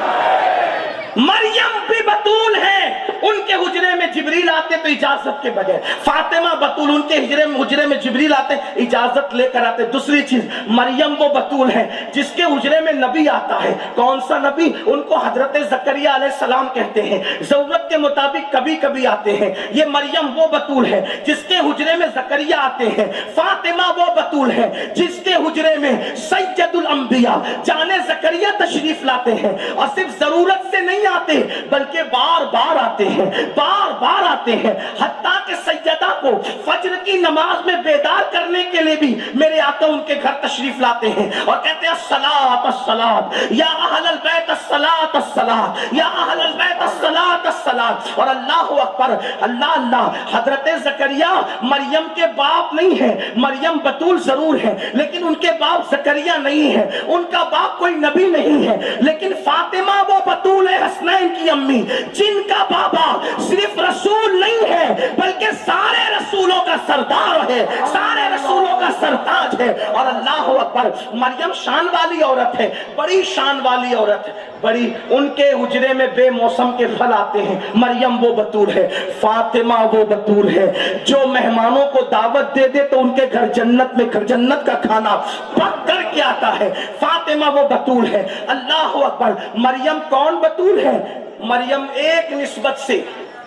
مریم بھی بطول ہے, ان کے حجرے میں جبریل آتے تو اجازت کے بغیر. فاطمہ بطول, ان کے حجرے میں جبریل آتے اجازت لے کر آتے. دوسری چیز, مریم وہ بطول ہے جس کے حجرے میں نبی آتا ہے. کون سا نبی؟ ان کو حضرت زکریا علیہ السلام کہتے ہیں, ضرورت کے مطابق کبھی کبھی آتے ہیں. یہ مریم وہ بطول ہے جس کے حجرے میں زکریا آتے ہیں. فاطمہ وہ بطول ہے جس کے حجرے میں سید الانبیاء جانے زکریا تشریف لاتے ہیں, اور صرف ضرورت سے نہیں آتے بلکہ بار بار آتے ہیں, بار بار آتے ہیں. حتیٰ کہ سیدہ کو فجر کی نماز میں بیدار کرنے کے لیے بھی میرے آقا ان کے گھر تشریف لاتے ہیں اور کہتے ہیں الصلاۃ الصلاۃ یا اہل البیت الصلاۃ الصلاۃ یا اہل البیت الصلاۃ الصلاۃ. اور اللہ اکبر, اللہ اللہ. حضرت زکریا مریم کے باپ نہیں ہے, مریم بطول ضرور ہے لیکن ان کے باپ زکریا نہیں ہے, ان کا باپ کوئی نبی نہیں ہے. لیکن فاطمہ وہ بطول ہے حسنین کی امی جن کا بابا صرف رسول نہیں ہے بلکہ سارے رسولوں کا سردار ہے, سارے رسولوں کا سرتاج ہے. اور اللہ اکبر, مریم شان والی عورت ہے, بڑی شان والی عورت ہے, بڑی. ان کے حجرے میں بے موسم کے پھل آتے ہیں, مریم وہ بطول ہے. فاطمہ وہ بطول ہے جو مہمانوں کو دعوت دے دے تو ان کے گھر جنت میں جنت کا کھانا پک کر کے آتا ہے. فاطمہ وہ بطول ہے. اللہ اکبر. مریم کون بطول ہے؟ مریم ایک نسبت سے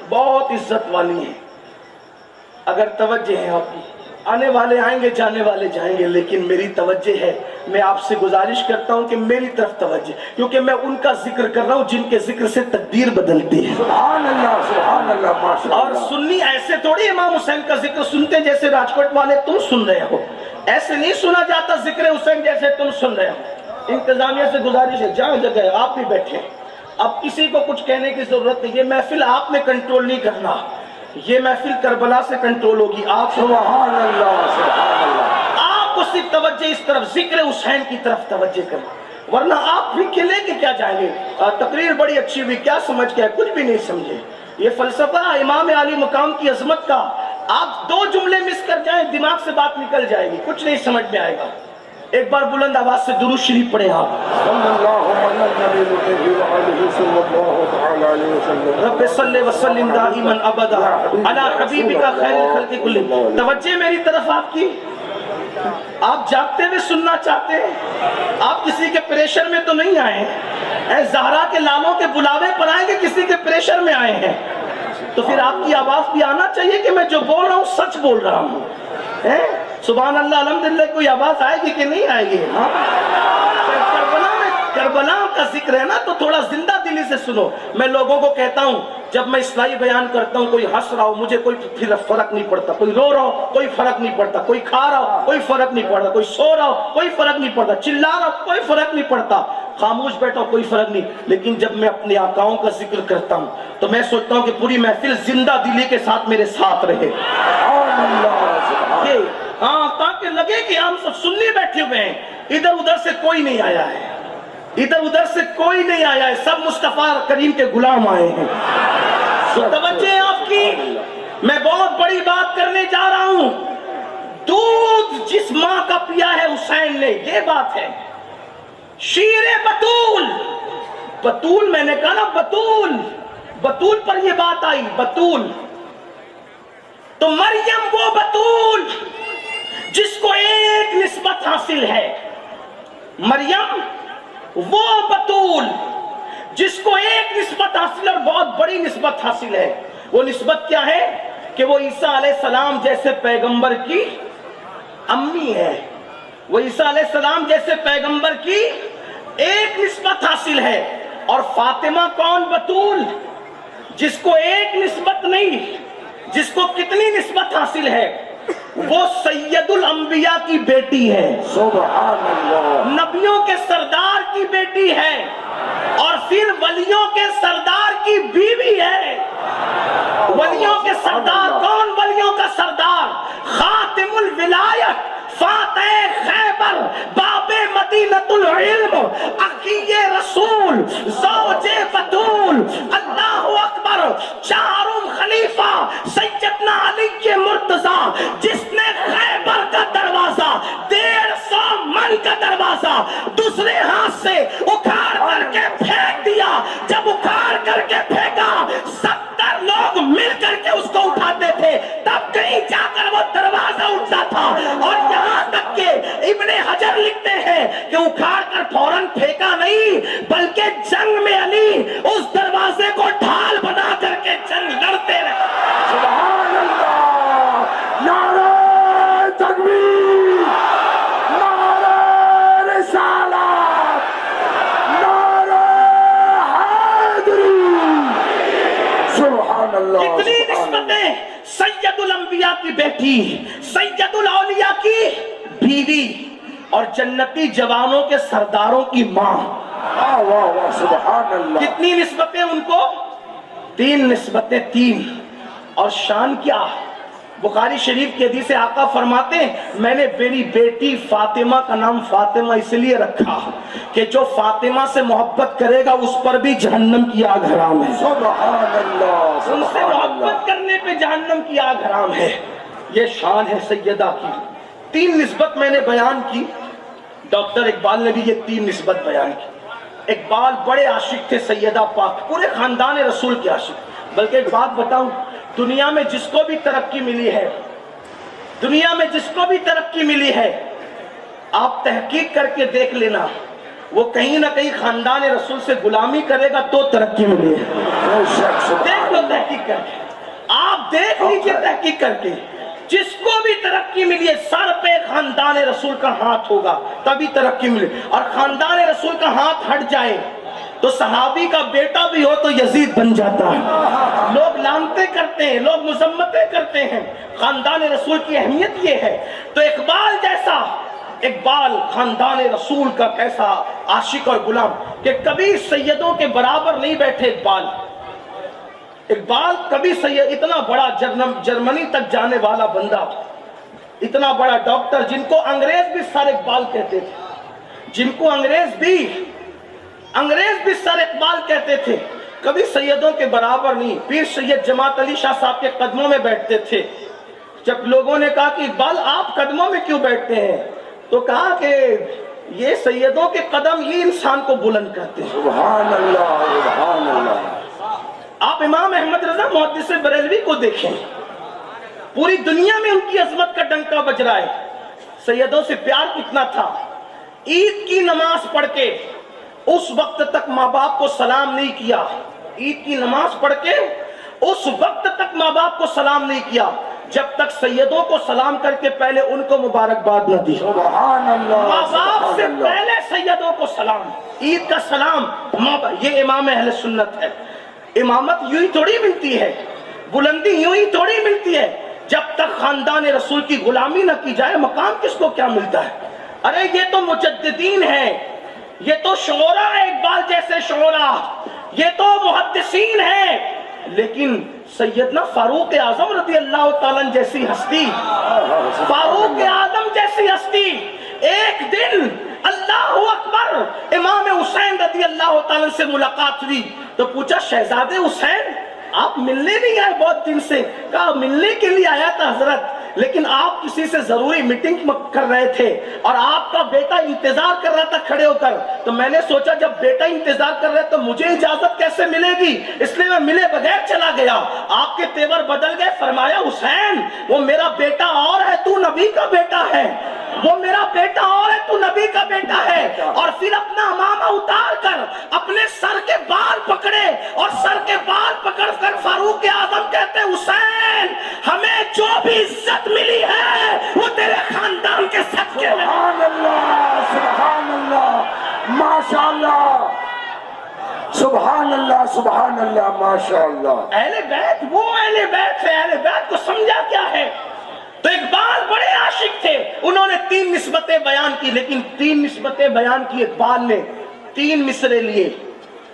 بہت عزت والی ہے. اگر توجہ ہے آپ کی, آنے والے آئیں گے جانے والے جائیں گے, لیکن میری توجہ ہے, میں آپ سے گزارش کرتا ہوں کہ میری طرف توجہ, کیونکہ میں ان کا ذکر کر رہا ہوں جن کے ذکر سے تقدیر بدلتی ہے. سبحان اللہ, سبحان اللہ, ماشاء اللہ. اور سنی ایسے تھوڑی امام حسین کا ذکر سنتے جیسے راجکوٹ والے تم سن رہے ہو, ایسے نہیں سنا جاتا ذکر حسین جیسے تم سن رہے ہو. انتظامیہ سے گزارش ہے, جہاں جگہ ہے آپ بھی بیٹھے, اب کسی کو کچھ کہنے کی ضرورت نہیں. یہ محفل آپ نے کنٹرول نہیں کرنا, یہ محفل کربلا سے کنٹرول ہوگی. آپ سبحان اللہ, سبحان اللہ. آپ کو صرف توجہ اس طرف ذکر حسین کی طرف توجہ کرنا, ورنہ آپ بھی کے لے کے کیا جائیں گے. تقریر بڑی اچھی ہوئی, کیا سمجھ کے کچھ بھی نہیں سمجھے. یہ فلسفہ امام علی مقام کی عظمت کا, آپ دو جملے مس کر جائیں دماغ سے بات نکل جائے گی, کچھ نہیں سمجھ میں آئے گا. ایک بار بلند آواز سے درود شریف پڑھیں آپ. رب صلی وسلم دائما ابدا علی حبیبک خیر الخلق کلہم. توجہ میری طرف آپ کی. آپ جاگتے ہوئے سننا چاہتے ہیں؟ آپ کسی کے پریشر میں تو نہیں آئے ہیں؟ اے زہرا کے لالوں کے بلاوے پر آئے کہ کسی کے پریشر میں آئے ہیں؟ تو پھر آپ کی آواز بھی آنا چاہیے کہ میں جو بول رہا ہوں سچ بول رہا ہوں. سبحان اللہ الحمدللہ. کوئی آواز آئے گی کہ نہیں آئے گی؟ ہاں کربلا کا ذکر ہے نا تو تھوڑا زندہ دلی سے سنو. میں لوگوں کو کہتا ہوں جب میں اصلاحی بیان کرتا ہوں کوئی ہنس رہا ہو مجھے کوئی پھر فرق نہیں پڑتا, کوئی رو رہا ہو کوئی فرق نہیں پڑتا, کوئی کھا رہا ہو کوئی فرق نہیں پڑتا, کوئی سو رہا ہو کوئی فرق نہیں پڑتا, چلا رہا ہو کوئی فرق نہیں پڑتا, خاموش بیٹھا ہو کوئی فرق نہیں. لیکن جب میں اپنے آقاؤں کا ذکر کرتا ہوں تو میں سوچتا ہوں کہ پوری محفل زندہ دلی کے ساتھ میرے ساتھ رہے. ہاں تاکہ لگے کہ ہم سب سننے بیٹھے ہوئے ہیں, ادھر ادھر سے کوئی نہیں آیا ہے, ادھر ادھر سے کوئی نہیں آیا ہے, سب مصطفیٰ کریم کے غلام آئے ہیں. توجہ آپ کی. میں بہت بڑی بات کرنے جا رہا ہوں. دودھ جس ماں کا پیا ہے حسین نے, یہ بات ہے. شیر بطول, بطول میں نے کہا نا بطول, بطول پر یہ بات آئی بطول. تو مریم وہ بطول جس کو ایک نسبت حاصل ہے. مریم وہ بطول جس کو ایک نسبت حاصل اور بہت بڑی نسبت حاصل ہے. وہ نسبت کیا ہے کہ وہ عیسیٰ علیہ السلام جیسے پیغمبر کی امی ہے. وہ عیسیٰ علیہ السلام جیسے پیغمبر کی ایک نسبت حاصل ہے. اور فاطمہ کون بطول جس کو ایک نسبت نہیں, جس کو کتنی نسبت حاصل ہے, وہ سید الانبیاء کی بیٹی ہے. سبحان اللہ. نبیوں کے سردار کی بیٹی ہے اور پھر ولیوں کے سردار کی بیوی ہے. ولیوں کے سردار کون؟ ولیوں کا سردار خاتم الولایت, فاتح خیبر, باب مدینۃ العلم, اخی رسول, زوج بطول, اللہ اکبر, چارم خلیفہ سیدنا علی مرتضی, جس نے خیبر کا دروازہ 150 من کا دروازہ دوسرے ہاتھ سے اکھاڑ کر کے پھینک دیا. جب اکھاڑ کر کے پھینکا 70 لوگ مل کر کے اس کو اٹھاتے تھے, تب کہیں جا کر وہ دروازہ اٹھتا تھا. اور یہاں تک کہ ابن حجر لکھتے ہیں کہ اکھاڑ کر فوراً پھینکا نہیں, بلکہ جنگ میں علی اس دروازے کو ڈھال بنا کر کے جنگ لڑتے رہے. سبحان اللہ. نعرہ تکبیر, نعرہ رسالت, نعرہ حیدری. سبحان اللہ. کتنی نسبتیں. سید الانبیاء کی بیٹی, سید الاولیاء کی بیوی, اور جنتی جوانوں کے سرداروں کی ماں. واہ واہ واہ. سبحان اللہ. کتنی نسبتیں ان کو؟ 3 نسبتیں, 3. اور شان کیا؟ بخاری شریف کی حدیث آقا فرماتے ہیں میں نے میری بیٹی فاطمہ کا نام فاطمہ اس لیے رکھا کہ جو فاطمہ سے محبت کرے گا اس پر بھی جہنم کی آگ حرام ہے. سبحان اللہ. ان سے محبت کرنے پہ جہنم کی آگ حرام ہے. یہ شان ہے سیدہ کی. 3 نسبت میں نے بیان کی. ڈاکٹر اقبال نے بھی یہ 3 نسبت بیان کی. اقبال بڑے عاشق تھے سیدہ پاک, پورے خاندان رسول کے عاشق. بلکہ ایک بات بتاؤں, دنیا میں جس کو بھی ترقی ملی ہے, دنیا میں جس کو بھی ترقی ملی ہے, آپ تحقیق کر کے دیکھ لینا وہ کہیں نہ کہیں خاندان رسول سے غلامی کرے گا تو ترقی ملی ہے. دیکھ لو تحقیق کر کے, آپ دیکھ لیجئے تحقیق کر کے. جس کو بھی ترقی ملی ہے سر پہ خاندان رسول کا ہاتھ ہوگا تبھی ترقی ملی. اور خاندان رسول کا ہاتھ ہٹ جائے تو صحابی کا بیٹا بھی ہو تو یزید بن جاتا ہے. لوگ لانتے کرتے ہیں, لوگ مذمتیں کرتے ہیں. خاندان رسول کی اہمیت یہ ہے. تو اقبال جیسا, اقبال خاندان رسول کا کیسا عاشق اور غلام کہ کبھی سیدوں کے برابر نہیں بیٹھے. اقبال کبھی سید, اتنا بڑا جرمنی تک جانے والا بندہ, اتنا بڑا ڈاکٹر جن کو انگریز بھی سر اقبال کہتے تھے, جن کو انگریز بھی سر اقبال کہتے تھے, کبھی سیدوں کے برابر نہیں. پیر سید جماعت علی شاہ صاحب کے قدموں میں بیٹھتے تھے. جب لوگوں نے کہا کہ اقبال آپ قدموں میں کیوں بیٹھتے ہیں, تو کہا کہ یہ سیدوں کے قدم ہی انسان کو بلند کرتے ہیں. سبحان اللہ سبحان اللہ. آپ امام احمد رضا محدث بریلوی کو دیکھیں, پوری دنیا میں ان کی عظمت کا ڈنکا بج رہا ہے. سیدوں سے پیار کتنا تھا. عید کی نماز پڑھ کے اس وقت تک ماں باپ کو سلام نہیں کیا. عید کی نماز پڑھ کے اس وقت تک ماں باپ کو سلام نہیں کیا جب تک سیدوں کو سلام کر کے پہلے ان کو مبارکباد نہ دی. سبحان اللہ. ماں باپ سے پہلے سیدوں کو سلام. عید کا سلام. یہ امام اہل سنت ہے. امامت یوں ہی تھوڑی ملتی ہے, بلندی یوں ہی تھوڑی ملتی ہے. جب تک خاندان رسول کی غلامی نہ کی جائے مقام کس کو کیا ملتا ہے. ارے یہ تو مجددین ہیں, یہ تو شعراء ہیں, اقبال جیسے شعراء, یہ تو محدثین ہیں. لیکن سیدنا فاروق اعظم رضی اللہ تعالیٰ جیسی ہستی, فاروق اعظم جیسی ہستی, ایک دن اللہ اکبر امام حسین رضی اللہ تعالیٰ سے ملاقات ہوئی تو پوچھا شہزادے حسین آپ ملنے نہیں آئے بہت دن سے. کہا ملنے کے لیے آیا تھا حضرت, لیکن آپ کسی سے ضروری میٹنگ کر رہے تھے اور آپ کا بیٹا انتظار کر رہا تھا کھڑے ہو کر, تو میں نے سوچا جب بیٹا انتظار کر رہا ہے تو مجھے اجازت کیسے ملے گی, اس لیے میں ملے بغیر چلا گیا. آپ کے تیور بدل گئے. فرمایا حسین وہ میرا بیٹا اور ہے, تو نبی کا بیٹا ہے. وہ میرا بیٹا اور ہے, تو نبی کا بیٹا ہے. اور پھر اپنا امامہ اتار کر اپنے سر کے بال پکڑے اور سر کے بال پکڑ کر فاروق اعظم کہتے حسین ہمیں جو بھی عزت ملی ہے وہ تیرے خاندان کے صدقے میں. سبحان اللہ سبحان اللہ ماشاء اللہ سبحان اللہ سبحان اللہ ماشاء اللہ. اہل بیت وہ اہل بیت ہے. اہل بیت کو سمجھا کیا ہے. تو اقبال بڑے عاشق تھے, انہوں نے 3 نسبتیں بیان کی, لیکن 3 نسبتیں بیان کی اقبال نے 3 مصرے لیے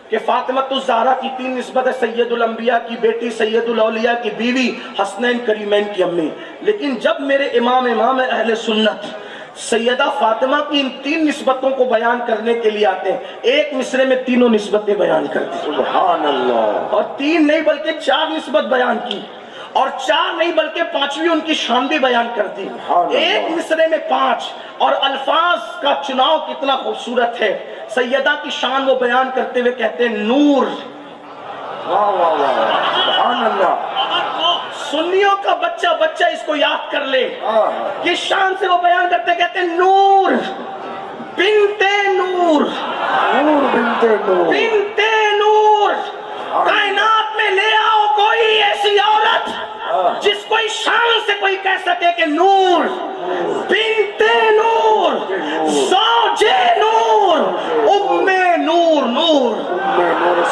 کہ فاطمۃ الزہرا کی 3 نسبت ہے, سید الانبیاء کی بیٹی, سید الاولیاء کی بیوی, حسنین کریمین کی امی. لیکن جب میرے امام اہل سنت سیدہ فاطمہ کی ان 3 نسبتوں کو بیان کرنے کے لیے آتے ہیں, ایک مصرے میں تینوں نسبتیں بیان کرتے ہیں. سبحان اللہ. اور 3 نہیں بلکہ 4 نسبت بیان کی, اور 4 نہیں بلکہ 5ویں ان کی شان بھی بیان کر دی. ایک مصرے میں 5, اور الفاظ کا چناؤ کتنا خوبصورت ہے. سیدہ کی شان وہ بیان کرتے ہوئے کہتے ہیں نور. واہ واہ واہ سبحان اللہ. سنیوں کا بچہ اس کو یاد کر لے, کس شان سے وہ بیان کرتے کہتے ہیں نور بنتے نور, نور بنتے نور, بنتے نور. کائنات میں لے آؤ کوئی ایسی عورت جس کو اس شان سے کوئی کہہ سکے کہ نور بنتے نور, زوجے نور, ام نور. نور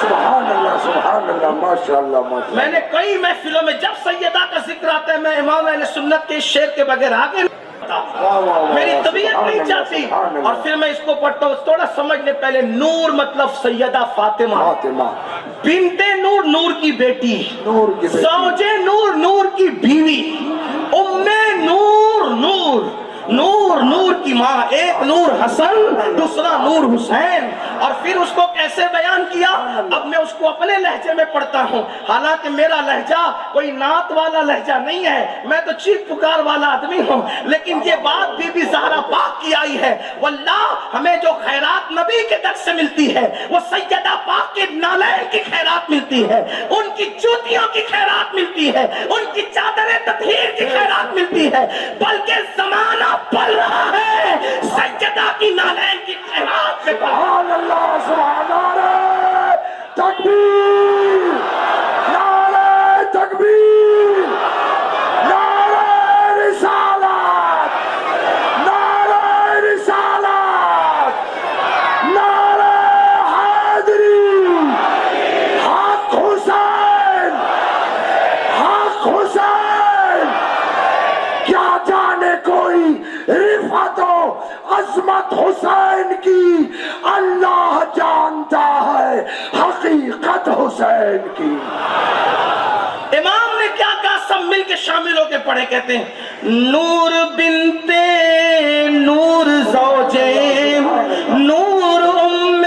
سبحان اللہ ماشاء اللہ. میں نے کئی محفلوں میں جب سیدہ کا ذکر آتا ہے میں امام اہل سنت کے اس شعر کے بغیر آگے میری طبیعت نہیں چاہتی. اور پھر میں اس کو پڑھتا ہوں, تھوڑا سمجھ لے پہلے. نور مطلب سیدہ فاطمہ, بنتے نور نور کی بیٹی, زوجے نور نور کی بیوی, ام نور نور, نور نور کی ماں. ایک نور حسن, دوسرا نور حسین. اور پھر اس کو کیسے بیان کیا, اب میں اس کو اپنے لہجے میں پڑھتا ہوں, حالانکہ میرا لہجہ کوئی نعت والا لہجہ نہیں ہے, میں تو چیخ پکار والا آدمی ہوں. لیکن یہ بات بی بی زہرا پاک کی آئی ہے. واللہ ہمیں جو خیرات نبی کے در سے ملتی ہے وہ سیدہ پاک کے نالین کی خیرات ملتی ہے, ان کی جوتیوں کی خیرات ملتی ہے, ان کی چادر تطہیر کی خیرات ملتی ہے. بلکہ زمانہ پل رہا ہے سیدہ کی نالین کی خیرات سے. سبحان اللہ سبحان اللہ. تکبیر, نعرہ تکبیر, نعرہ رسالت, نعرہ رسالت, نعرہ حیدری, حق حسین, حق حسین. کیا جانے کوئی رفعت و عظمت حسین کی, اللہ جانتا ہے حقیقت حسین کی. امام نے کیا کہا, سب مل کے شامل ہو کے پڑھے. کہتے ہیں نور بنتے نور زوجے نور ام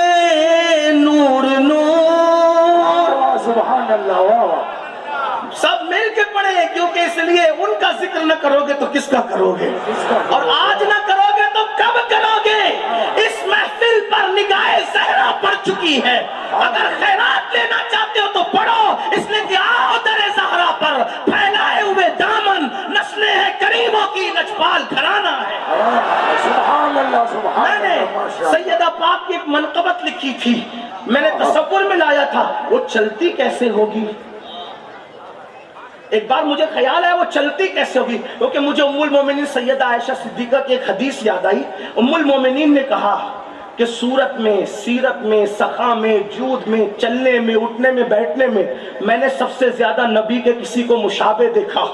نور نور. سبحان اللہ. واہ سب مل کے پڑھے, کیونکہ اس لیے ان کا ذکر نہ کرو گے تو کس کا کرو گے, اور آج نہ کرو گے تو کب پال گھرانہ ہے. سبحان اللہ سبحان میں نے اللہ ماشاء اللہ. سیدہ پاک کی ایک منقبت لکھی تھی, میں نے تصور میں لایا تھا وہ چلتی کیسے ہوگی. ایک بار مجھے خیال ہے وہ چلتی کیسے ہوگی, کیونکہ مجھے ام المومنین سیدہ عائشہ صدیقہ کی ایک حدیث یاد آئی. ام المومنین نے کہا کہ صورت میں, سیرت میں, سخا میں, جود میں, چلنے میں, اٹھنے میں, بیٹھنے میں نے سب سے زیادہ نبی کے کسی کو مشابہ دیکھا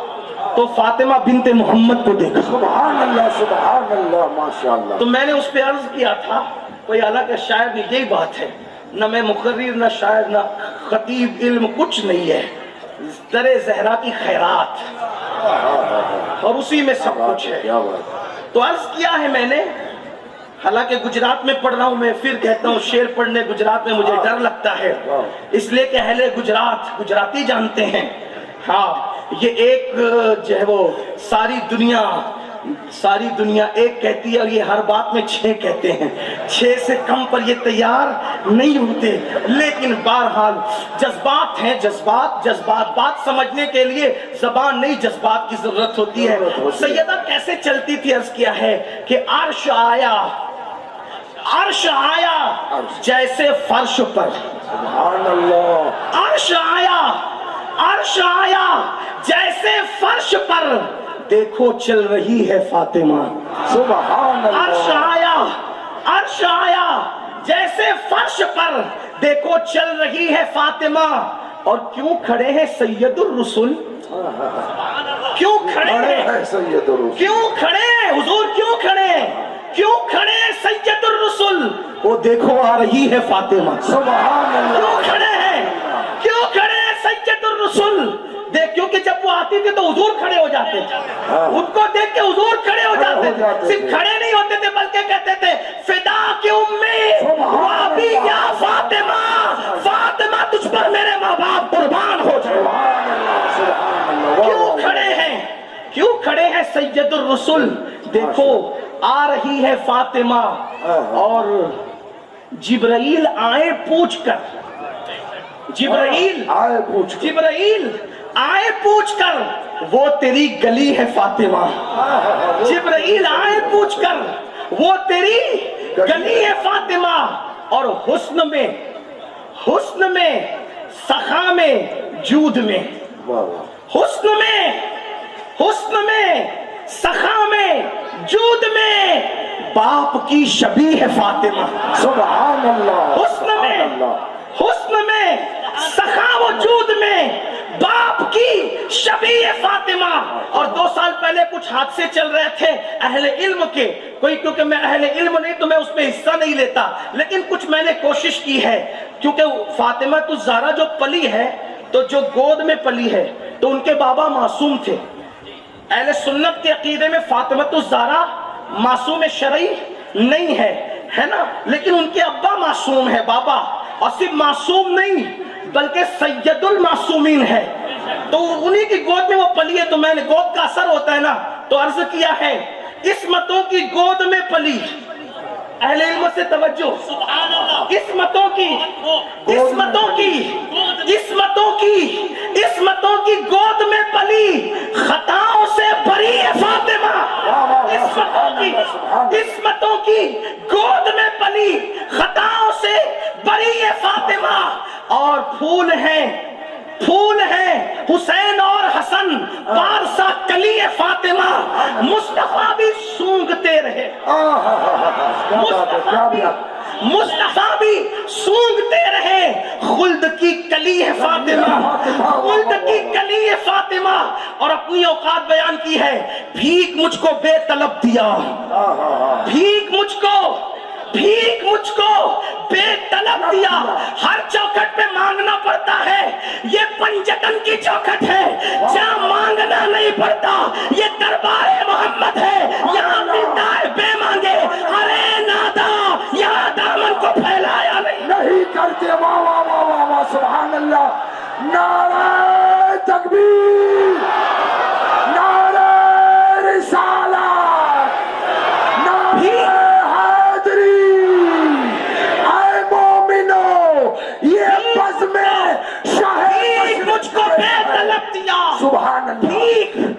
تو فاطمہ بنت محمد کو دیکھا. سبحان اللہ ماشاء اللہ. تو میں نے اس پہ عرض کیا تھا, کوئی حالانکہ شاید یہی بات ہے, نہ میں مقرر, نہ شاعر, نہ خطیب, علم کچھ نہیں ہے, در زہرا کی خیرات اور اسی میں سب کچھ ہے. تو عرض کیا ہے میں نے, حالانکہ گجرات میں پڑھ رہا ہوں, میں پھر کہتا ہوں شعر پڑھنے گجرات میں مجھے ڈر لگتا ہے, اس لیے کہ اہل گجرات گجراتی جانتے ہیں. ہاں, یہ ایک جو ہے وہ ساری دنیا ایک کہتی ہے اور یہ ہر بات میں 6 کہتے ہیں. 6 سے کم پر یہ تیار نہیں ہوتے. لیکن بہرحال جذبات ہیں, جذبات بات سمجھنے کے لیے زبان نہیں, جذبات کی ضرورت ہوتی ہے. سیدہ کیسے چلتی تھی عرض کیا ہے کہ عرش آیا جیسے فرش پر. سبحان اللہ. عرش آیا جیسے فرش پر, دیکھو چل رہی ہے فاطمہ. سبحان اللہ. عرش آیا جیسے فرش پر, دیکھو چل رہی ہے فاطمہ. اور کیوں کھڑے ہیں سید الرسل, کیوں کھڑے ہیں سید الرسل, کیوں کھڑے ہیں حضور, کیوں کھڑے ہیں, کیوں کھڑے ہیں سید الرسل, وہ دیکھو آ رہی ہے فاطمہ. سبحان اللہ. کیوں کھڑے ہیں, کیوں کھڑے ہیں سید الرسل, دیکھ, کیونکہ جب وہ آتی تھی تو حضور کھڑے ہو جاتے تھے, ان کو دیکھ کے حضور کھڑے ہو جاتے تھے. صرف کھڑے نہیں ہوتے تھے بلکہ کہتے تھے فدا کی امی وابی یا فاطمہ, فاطمہ تجھ پر میرے ماں باپ قربان ہو جائے. کیوں کھڑے ہیں, کیوں کھڑے ہیں سید الرسل, دیکھو آ رہی ہے فاطمہ. اور جبرائیل آئے پوچھ کر, جبرائیل آئے پوچھ کر, وہ تیری گلی ہے فاطمہ. جبرائیل آئے پوچھ کر, وہ تیری گلی ہے فاطمہ. اور حسن میں, سخا میں, جود میں, حسن میں, سخا میں, جود میں, باپ کی شبیہ ہے فاطمہ. سبحان اللہ. حسن میں, سخا و جود میں, باپ کی شبیہ فاطمہ. اور 2 سال پہلے کچھ حادثے چل رہے تھے اہل علم کے, کوئی, کیونکہ میں اہل علم نہیں تو میں اس میں حصہ نہیں لیتا, لیکن کچھ میں نے کوشش کی ہے. کیونکہ فاطمہ الزہرا جو پلی ہے, تو جو گود میں پلی ہے, تو ان کے بابا معصوم تھے. اہل سنت کے عقیدے میں فاطمہ الزہرا معصوم شرعی نہیں ہے نا, لیکن ان کے ابا معصوم ہے, بابا, اور صرف معصوم نہیں بلکہ سید المعصومین ہے. تو انہی کی گود میں وہ پلی ہے, تو میں نے, گود کا اثر ہوتا ہے نا, تو عرض کیا ہے عصمتوں کی گود میں پلی. اہل علم سے توجہ, عصمتوں کی گود میں پلی, خطاؤں سے بری ہے فاطمہ. عصمتوں کی گود میں پلی, خطاؤں سے بری ہے فاطمہ. اور پھول ہیں حسین اور حسن, پارسا کلی ہے فاطمہ. مصطفیٰ بھی سونگتے رہے, مصطفیٰ بھی سونگتے رہے, خلد کی کلی ہے فاطمہ, خلد کی کلی ہے فاطمہ. اور اپنی اوقات بیان کی ہے, بھیک مجھ کو بے طلب دیا, بھیک مجھ کو بے طلب دیا. ہر چوکھٹ پہ مانگنا پڑتا ہے, یہ پنجتن کی چوکھٹ ہے, جہاں مانگنا نہیں پڑتا یہ دربار محمد ہے, یہاں ملتا ہے بے مانگے. ارے نادا یہاں دامن کو پھیلایا نہیں کرتے. واہ واہ واہ واہ واہ, سبحان اللہ. نعرہ تکبیر, نعرہ رسالت, نعرہ مجھ کو بے طلب دیا. سبحان اللہ.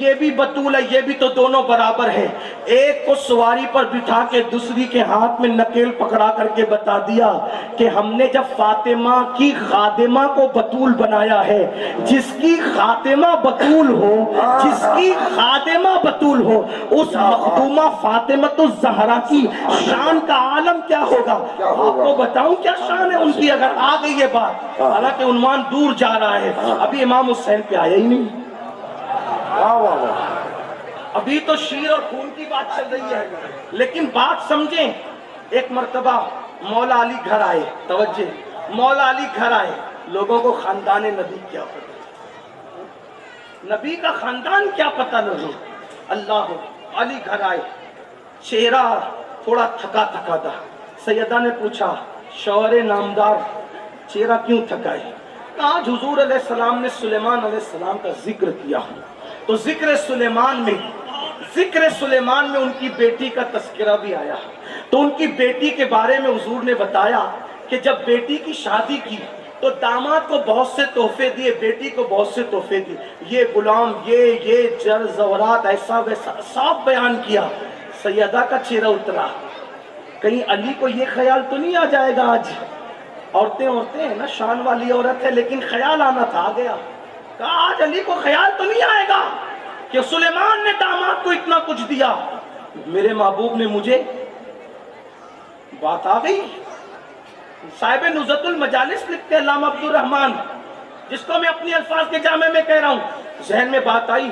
یہ بھی بطول ہے، یہ بھی تو دونوں برابر ہے۔ ایک کو سواری پر بٹھا کے دوسری کے ہاتھ میں نکیل پکڑا کر کے بتا دیا کہ ہم نے جب فاطمہ کی خادمہ کو بطول بنایا ہے، جس کی خاتمہ بطول ہو، جس کی خادمہ بطول ہو، اس مخدومہ فاطمۃ الزہرا کی شان کا عالم کیا ہوگا؟ آپ کو بتاؤں کیا شان ہے ان کی، اگر آ گئی یہ بات، حالانکہ عنوان دور جا رہا ہے، ابھی امام حسین پہ آیا ہی نہیں، ابھی تو شیر اور خون کی بات چل رہی ہے۔ لیکن بات سمجھیں، ایک مرتبہ مولا علی گھر آئے، توجہ، مولا علی گھر آئے، لوگوں کو خاندان نبی کیا پتا، نبی کا خاندان کیا پتا لوگوں، اللہ علی گھر آئے، چہرہ تھوڑا تھکا تھکا تھا۔ سیدہ نے پوچھا، شوہر نامدار چہرہ کیوں تھکا ہے؟ آج حضور علیہ السلام نے سلیمان علیہ السلام کا ذکر کیا، تو ذکر سلیمان میں ان کی بیٹی کا تذکرہ بھی آیا، تو ان کی بیٹی کے بارے میں حضور نے بتایا کہ جب بیٹی کی شادی کی تو داماد کو بہت سے تحفے دیے، بیٹی کو بہت سے تحفے دیے، یہ غلام، یہ جر زورات، ایسا ویسا سب بیان کیا۔ سیدہ کا چہرہ اترا، کہیں علی کو یہ خیال تو نہیں آ جائے گا، آج عورتیں ہیں نا، شان والی عورت ہے، لیکن خیال آنا تھا، آ گیا، کہا آج علی کو خیال تو نہیں آئے گا کہ سلیمان نے داماد کو اتنا کچھ دیا، میرے محبوب نے مجھے، بات آ گئی۔ صاحب نزہت المجالس لکھتے ہیں علامہ عبد الرحمن، جس کو میں اپنی الفاظ کے جامع میں کہہ رہا ہوں، ذہن میں بات آئی،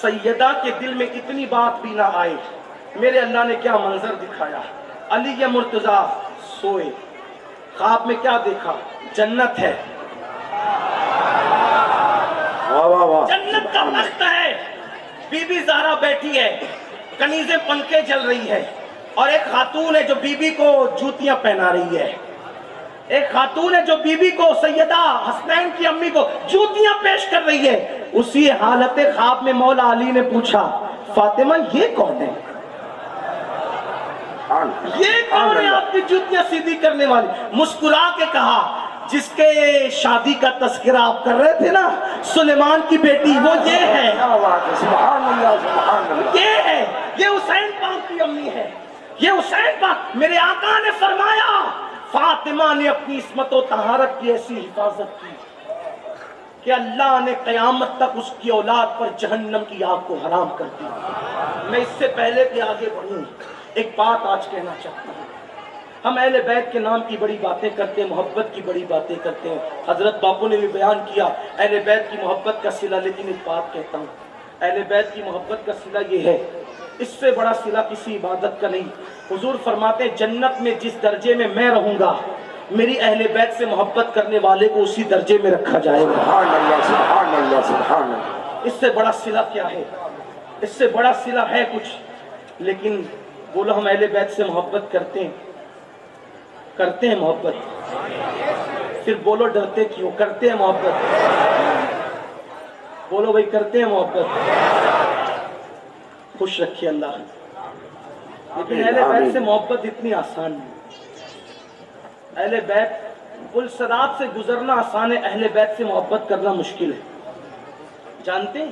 سیدہ کے دل میں اتنی بات بھی نہ آئے، میرے اللہ نے کیا منظر دکھایا، علی یا مرتضیٰ سوئے، خواب میں کیا دیکھا، جنت ہے، جنت کا تخت ہے، بی بی زہرا بیٹھی ہے، کنیزیں پنکھے چل رہی ہے، اور ایک خاتون ہے جو بی بی کو جوتیاں پہنا رہی ہے، ایک خاتون ہے جو بی بی کو، سیدہ حسنین کی امی کو جوتیاں پیش کر رہی ہے۔ اسی حالت خواب میں مولا علی نے پوچھا، فاطمہ یہ کون ہے؟ یہ کون ہے آپ کی جوتیاں سیدھی کرنے والی؟ مسکرا کے کہا، جس کے شادی کا تذکرہ آپ کر رہے تھے نا، سلیمان کی بیٹی، وہ یہ ہے، سبحان اللہ سبحان اللہ، یہ ہے، یہ حسین پاک کی امی ہے، یہ حسین پاک۔ میرے آقا نے فرمایا، فاطمہ نے اپنی عصمت و طہارت کی ایسی حفاظت کی کہ اللہ نے قیامت تک اس کی اولاد پر جہنم کی آگ کو حرام کر دی۔ میں اس سے پہلے کہ آگے بڑھوں، ایک بات آج کہنا چاہتا ہوں۔ ہم اہل بیت کے نام کی بڑی باتیں کرتے ہیں، محبت کی بڑی باتیں کرتے ہیں، حضرت باپو نے بھی بیان کیا اہل بیت کی محبت کا صلہ، لیکن ایک بات کہتا ہوں، اہل بیت کی محبت کا صلہ یہ ہے، اس سے بڑا صلہ کسی عبادت کا نہیں۔ حضور فرماتے ہیں جنت میں جس درجے میں میں رہوں گا، میری اہل بیت سے محبت کرنے والے کو اسی درجے میں رکھا جائے گا۔ سبحان اللہ سبحان اللہ سبحان اللہ۔ اس سے بڑا صلہ کیا ہے؟ اس سے بڑا صلہ ہے کچھ، لیکن بولو ہم اہل بیت سے محبت کرتے ہیں محبت، پھر بولو ڈرتے کیوں؟ کرتے ہیں محبت، بولو بھائی کرتے ہیں محبت، خوش رکھیے اللہ۔ لیکن اہل بیت سے محبت اتنی آسان نہیں، اہل بیت پلسرات سے گزرنا آسان ہے، اہل بیت سے محبت کرنا مشکل ہے۔ جانتے ہیں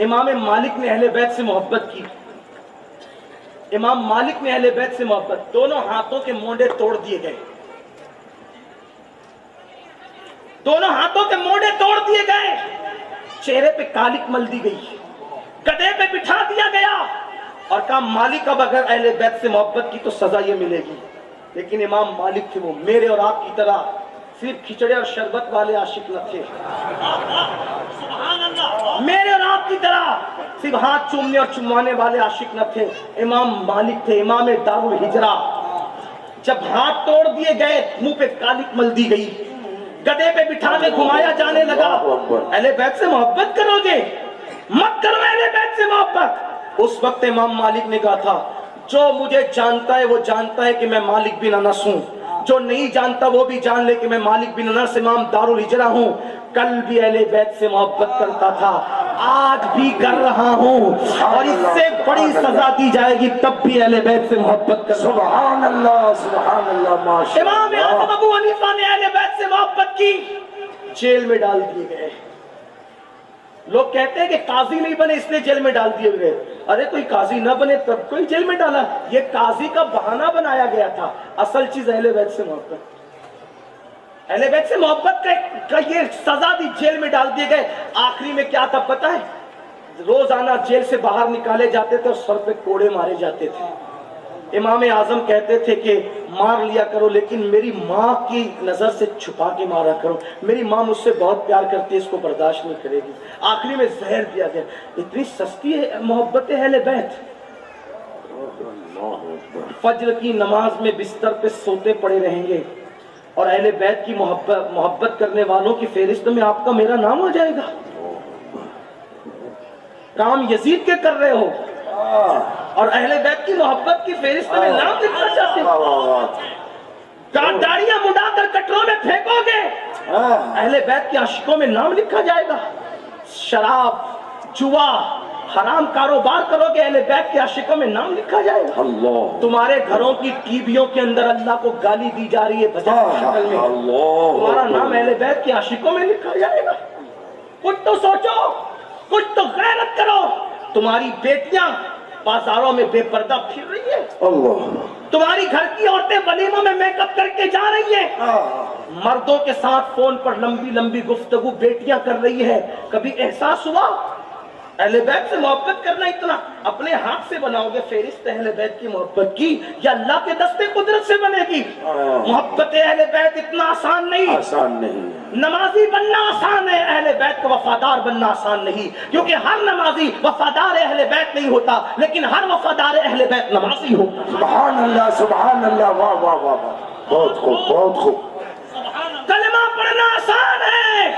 امام مالک نے اہل بیت سے محبت کی، امام مالک نے اہل بیت سے محبت، دونوں ہاتھوں کے مونڈے توڑ دیے گئے، دونوں ہاتھوں کے مونڈے توڑ دیے گئے، چہرے پہ کالک مل دی گئی، گدھے پہ بٹھا دیا گیا، اور کہا مالک اب اگر اہل بیت سے محبت کی تو سزا یہ ملے گی۔ لیکن امام مالک تھے وہ میرے اور آپ کی طرح صرف کھچڑے اور شربت والے عاشق نہ تھے، میرے اور آپ کی طرح صرف ہاتھ چومنے اور چموانے والے عاشق نہ تھے، امام مالک تھے، امام دار الہجرہ۔ جب ہاتھ توڑ دیے گئے، منہ پہ کالک مل دی گئی، گدھے پہ بٹھا کے گھمایا جانے لگا، اہل بیت سے محبت کرو گے؟ مت کرو اہل بیت سے محبت۔ اس وقت امام مالک نے کہا تھا، جو مجھے جانتا ہے وہ جانتا ہے کہ میں مالک بن انس ہوں، جو نہیں جانتا وہ بھی جان لے کہ میں مالک بن انس امام دار الہجرہ ہوں۔ کل بھی اہل بیت سے محبت کرتا تھا، آج بھی کر رہا ہوں، اور اس سے بڑی سزا دی جائے گی تب بھی اہل بیت سے محبت کر۔ سبحان اللہ سبحان اللہ ماشاء اللہ۔ امام اعظم ابو حنیفہ نے اہل بیت سے محبت کی، جیل میں ڈال دیے گئے، لوگ کہتے ہیں کہ قاضی نہیں بنے اس لیے جیل میں ڈال دیے ہوئے. ارے کوئی قاضی نہ بنے تب کوئی جیل میں ڈالا؟ یہ قاضی کا بہانہ بنایا گیا تھا. اصل چیز اہل بیت سے محبت. اہل بیت سے محبت کا یہ سزا دی، جیل میں ڈال دیے گئے. آخری میں کیا تھا پتہ ہے؟ روزانہ جیل سے باہر نکالے جاتے تھے اور سر پہ کوڑے مارے جاتے تھے. امام اعظم کہتے تھے کہ مار لیا کرو لیکن میری ماں کی نظر سے چھپا کے مارا کرو، میری ماں مجھ سے بہت پیار کرتی ہے، اس کو برداشت نہیں کرے گی. آخری میں زہر دیا گیا. اتنی سستی ہے محبت اہل بیت. فجر کی نماز میں بستر پہ سوتے پڑے رہیں گے اور اہل بیت کی محبت کرنے والوں کی فہرست میں آپ کا میرا نام ہو جائے گا. کام یزید کے کر رہے ہو اور اہل بیت کی محبت کی فہرست میں نام لکھنا چاہتے ہو. داڑیاں مڈا کر کٹروں میں پھینکو گے، اہل بیت کے عاشقوں میں نام لکھا جائے گا. شراب، جوا، حرام کاروبار کرو گے، اہل بیت کے عاشقوں میں نام لکھا جائے گا. تمہارے گھروں کی ٹی ویوں کے اندر اللہ کو گالی دی جا رہی ہے بھجن کی شکل میں، تمہارا نام اہل بیت کے عاشقوں میں لکھا جائے گا. کچھ تو سوچو، کچھ تو غیرت کرو. تمہاری بیٹیاں بازاروں میں بے پردہ پھر رہی ہے، تمہاری گھر کی عورتیں ولیموں میں میک اپ کر کے جا رہی ہیں، مردوں کے ساتھ فون پر لمبی لمبی گفتگو بیٹیاں کر رہی ہے. کبھی احساس ہوا اہل بیت سے محبت کرنا اتنا اپنے ہاتھ سے بناؤ گے فہرست اہل بیت کی محبت کی یا اللہ کے دستے قدرت سے بنے گی؟ محبت اہل بیت اتنا آسان نہیں. نمازی بننا آسان ہے، اہل بیت کا وفادار بننا آسان نہیں، کیونکہ ہر نمازی وفادار اہل بیت نہیں ہوتا لیکن ہر وفادار اہل بیت نمازی ہوتا. سبحان اللہ، سبحان اللہ، واہ واہ واہ، بہت خوب، بہت خوب. کلمہ پڑھنا آسان ہے،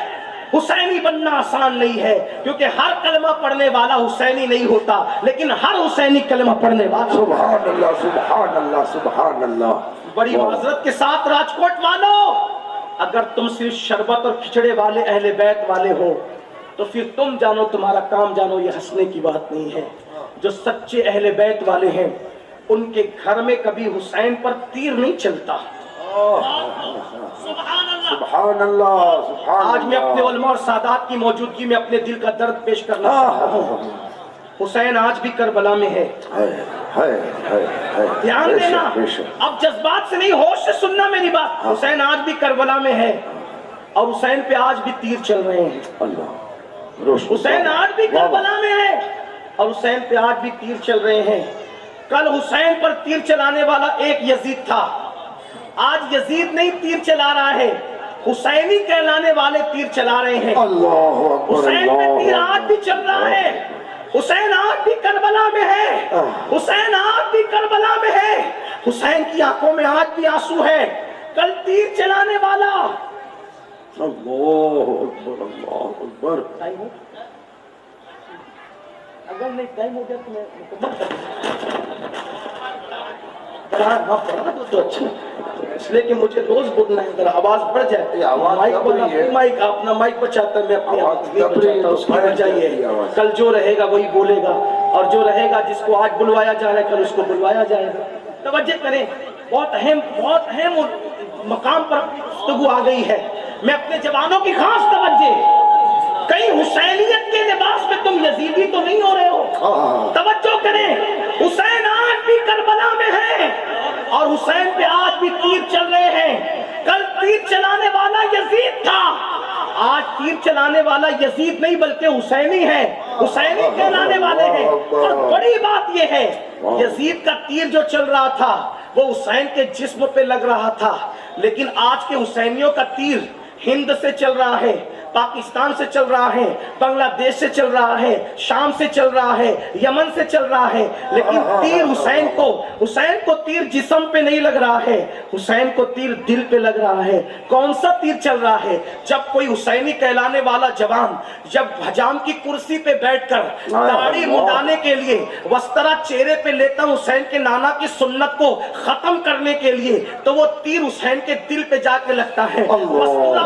حسینی بننا آسان نہیں ہے، کیونکہ ہر کلمہ پڑھنے والا حسینی نہیں ہوتا لیکن ہر حسینی کلمہ پڑھنے والا. سبحان اللہ، سبحان اللہ، سبحان اللہ. بڑی معذرت کے ساتھ راجکوٹ والو، اگر تم صرف شربت اور کھچڑے والے اہل بیت والے ہو تو پھر تم جانو، تمہارا کام جانو، یہ ہنسنے کی بات نہیں ہے. جو سچے اہل بیت والے ہیں ان کے گھر میں کبھی حسین پر تیر نہیں چلتا. سبحان اللہ، سبحان. آج میں اپنے علماء اور سادات کی موجودگی میں اپنے دل کا درد پیش کرنا چاہتا ہوں. حسین آج بھی کربلا میں ہے. دھیان دینا، اب جذبات سے نہیں ہوش سے سننا میری بات. حسین آج بھی کربلا میں ہے اور حسین پہ آج بھی تیر چل رہے ہیں. حسین آج بھی کربلا میں ہے اور حسین پہ آج بھی تیر چل رہے ہیں. کل حسین پر تیر چلانے والا ایک یزید تھا، آج یزید نہیں تیر چلا رہا ہے، حسینی کہلانے والے تیر چلا رہے ہیں. حسین پہ تیر آج بھی چل رہا ہے. حسین آج بھی کربلا میں ہے، حسین آج بھی کربلا میں ہے. حسین کی آنکھوں میں آج بھی آنسو ہے. کل تیر چلانے والا. اللہ اکبر، اللہ اکبر. اگر نہیں ٹائم ہو گیا تو میں مکمل تو اچھا، اس لیے کہ مجھے روز بولنا ہے، اگر آواز بڑھ جائے مائک اپنا مائک بچاتا ہے، میں اپنی آواز نہیں بچاتا. اس کی وجہ یہ ہے کل جو رہے گا وہی بولے گا اور جو رہے گا جس کو آج بلوایا جا رہا ہے کل اس کو بلوایا جائے گا. توجہ کریں، بہت اہم مقام پر گفتگو آ گئی ہے. میں اپنے جوانوں کی خاص توجہ، کہیں حسینیت کے لباس میں تم یزیدی تو نہیں ہو رہے ہو. توجہ کریں، حسین آج بھی کربلا میں ہے اور حسین پہ آج بھی تیر چل رہے ہیں. کل تیر چلانے والا یزید تھا، آج تیر چلانے والا یزید نہیں بلکہ حسینی ہے، حسینی کہلانے والے ہیں. اور بڑی بات یہ ہے، یزید کا تیر جو چل رہا تھا وہ حسین کے جسم پہ لگ رہا تھا، لیکن آج کے حسینیوں کا تیر ہند سے چل رہا ہے، پاکستان سے چل رہا ہے، بنگلہ دیش سے چل رہا ہے، شام سے چل رہا ہے، یمن سے چل رہا ہے، لیکن تیر حسین کو تیر جسم پہ نہیں لگ رہا ہے، حسین کو تیر دل پہ لگ رہا ہے. کون سا تیر چل رہا ہے؟ جب کوئی حسینی کہلانے والا جوان جب حجام کی کرسی پہ بیٹھ کر داڑھی مڈانے کے لیے وسترا چہرے پہ لیتا حسین کے نانا کی سنت کو ختم کرنے کے لیے، تو وہ تیر حسین کے دل پہ جا کے لگتا ہے. وسترا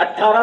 18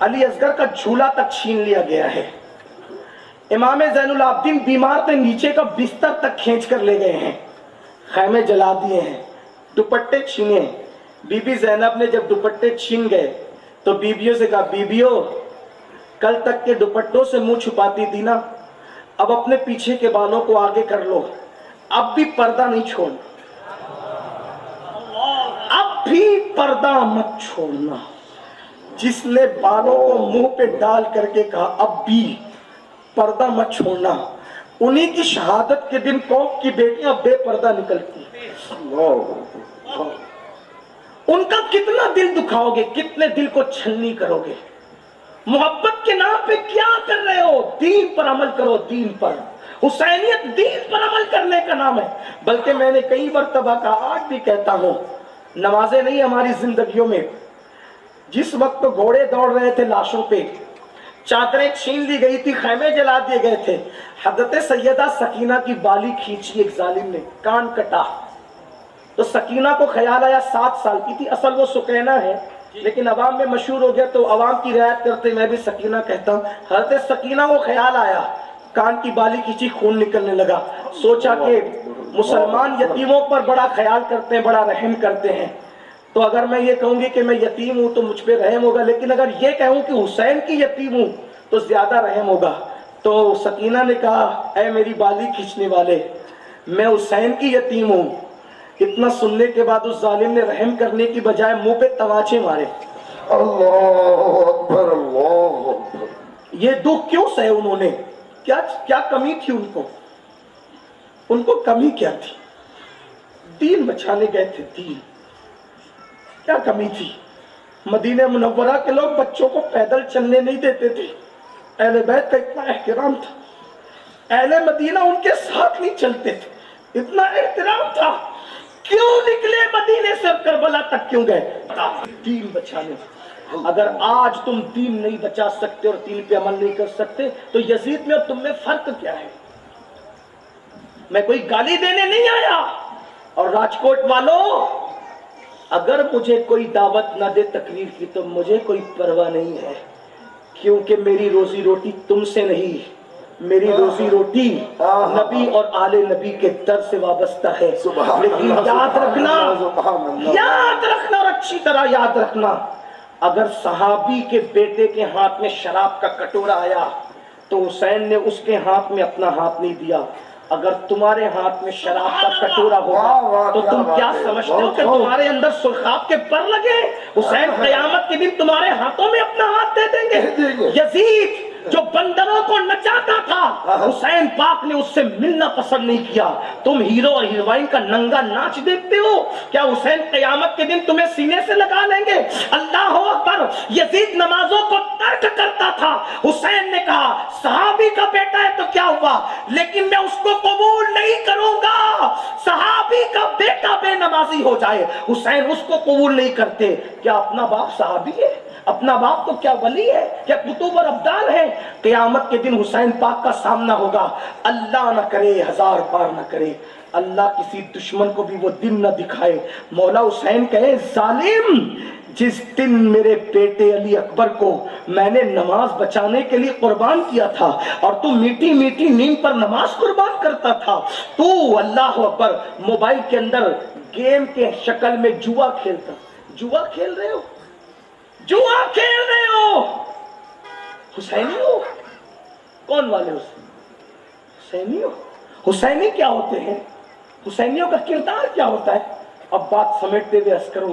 علی اصغر کا جھولا تک چھین لیا گیا ہے. امام زین العابدین بیمار تھے, نیچے کا بستر تک کھینچ کر لے گئے ہیں, خیمے جلا دیے ہیں, دوپٹے چھینے. بی بی زینب نے جب دوپٹے چھین گئے تو بیبیوں سے کہا, بیبیوں کل تک کے دوپٹوں سے منہ چھپاتی تھی نا, اب اپنے پیچھے کے بالوں کو آگے کر لو, اب بھی پردہ نہیں چھوڑنا, اب بھی پردہ مت چھوڑنا. جس نے بالوں کو منہ پہ ڈال کر کے کہا اب بھی پردہ مت چھوڑنا, انہی کی شہادت کے دن قوم کی بیٹیاں بے پردہ نکلتی ہیں. ان کا کتنا دل دکھاؤ گے, کتنے دل کو چھلنی کرو گے. محبت کے نام پہ کیا کر رہے ہو؟ دین پر عمل کرو, دین پر. حسینیت دین پر عمل کرنے کا نام ہے. بلکہ میں نے کئی مرتبہ کہا, آج بھی کہتا ہوں, نمازیں نہیں ہماری زندگیوں میں. جس وقت گھوڑے دوڑ رہے تھے لاشوں پہ, چادریں چھین لی گئی تھی, خیمے جلا دیے گئے تھے, حضرت سیدہ سکینہ کی بالی کھینچی ایک ظالم نے, کان کٹا. تو سکینہ کو خیال آیا, 7 سال کی تھی, اصل وہ سکینہ ہے لیکن عوام میں مشہور ہو گیا تو عوام کی رعایت کرتے میں بھی سکینہ کہتا ہوں. حضرت سکینہ کو خیال آیا, کان کی بالی کھینچی, خون نکلنے لگا. سوچا کہ مسلمان یتیموں پر بڑا خیال کرتے ہیں, بڑا رحم کرتے ہیں, تو اگر میں یہ کہوں گی کہ میں یتیم ہوں تو مجھ پہ رحم ہوگا, لیکن اگر یہ کہوں کہ حسین کی یتیم ہوں تو زیادہ رحم ہوگا. تو سکینہ نے کہا, اے میری بالی کھینچنے والے, میں حسین کی یتیم ہوں. اتنا سننے کے بعد اس ظالم نے رحم کرنے کی بجائے منہ پہ تماچے مارے. اللہ اکبر, اللہ اکبر. یہ دکھ کیوں سہے انہوں نے؟ کیا کمی تھی ان کو؟ ان کو کمی کیا تھی؟ دین بچانے گئے تھے, دین. کیا کمی تھی؟ مدینہ منورہ کے لوگ بچوں کو پیدل چلنے نہیں دیتے تھے. اہل بیت کا اتنا احترام تھا, اہل مدینہ ان کے ساتھ نہیں چلتے تھے, اتنا احترام تھا. کیوں نکلے مدینے سے کربلا تک کیوں گئے؟ دین بچانے. اگر آج تم دین نہیں بچا سکتے اور دین پہ عمل نہیں کر سکتے تو یزید میں اور تم میں فرق کیا ہے؟ میں کوئی گالی دینے نہیں آیا. اور راجکوٹ والوں, اگر مجھے کوئی دعوت نہ دے تقریر کی تو مجھے کوئی پرواہ نہیں ہے, کیونکہ میری روزی روٹی تم سے نہیں, میری روزی روٹی نبی اور آل نبی کے در سے وابستہ ہے. لیکن یاد رکھنا اور اچھی طرح یاد رکھنا, اگر صحابی کے بیٹے کے ہاتھ میں شراب کا کٹورا آیا تو حسین نے اس کے ہاتھ میں اپنا ہاتھ نہیں دیا. اگر تمہارے ہاتھ میں شراب کا کٹورا ہوگا تو تم کیا سمجھتے ہو کہ تمہارے اندر سرخاب کے پر لگے؟ حسین قیامت کے دن تمہارے ہاتھوں میں اپنا ہاتھ دے دیں گے. یزید جو بندروں کو نچاتا تھا, حسین پاک نے اس سے ملنا پسند نہیں کیا. تم ہیرو اور ہیروئن کا ننگا ناچ دیکھتے ہو, کیا حسین قیامت کے دن تمہیں سینے سے لگا لیں گے؟ اللہ اکبر. یزید نمازوں کو ترک کرتا تھا. حسین نے کہا صحابی کا بیٹا ہے تو کیا ہوا, لیکن میں اس کو قبول نہیں کروں گا صحابی کا بیٹا بے نمازی ہو جائے. حسین اس کو قبول نہیں کرتے. کیا اپنا باپ صحابی ہے؟ اپنا باپ تو کیا ولی ہے, کیا کتب اور ابدال ہے؟ قیامت کے دن حسین پاک کا سامنا ہوگا. اللہ نہ کرے, 1000 بار نہ کرے, اللہ کسی دشمن کو بھی وہ دن نہ دکھائے. مولا حسین کہے, ظالم, جس دن میرے بیٹے علی اکبر کو میں نے نماز بچانے کے لیے قربان کیا تھا اور تو میٹھی میٹھی نیند پر نماز قربان کرتا تھا, تو اللہ اکبر موبائل کے اندر گیم کے شکل میں جوا کھیلتا. جوا کھیل رہے ہو, جوا کھیل رہے ہو. حسینی ہو؟ کون والے حسینی ہو؟ حسینی کیا ہوتے ہیں؟ حسینیوں کا کردار کیا ہوتا ہے؟ اب بات سمیٹتے ہوئے عرض کروں,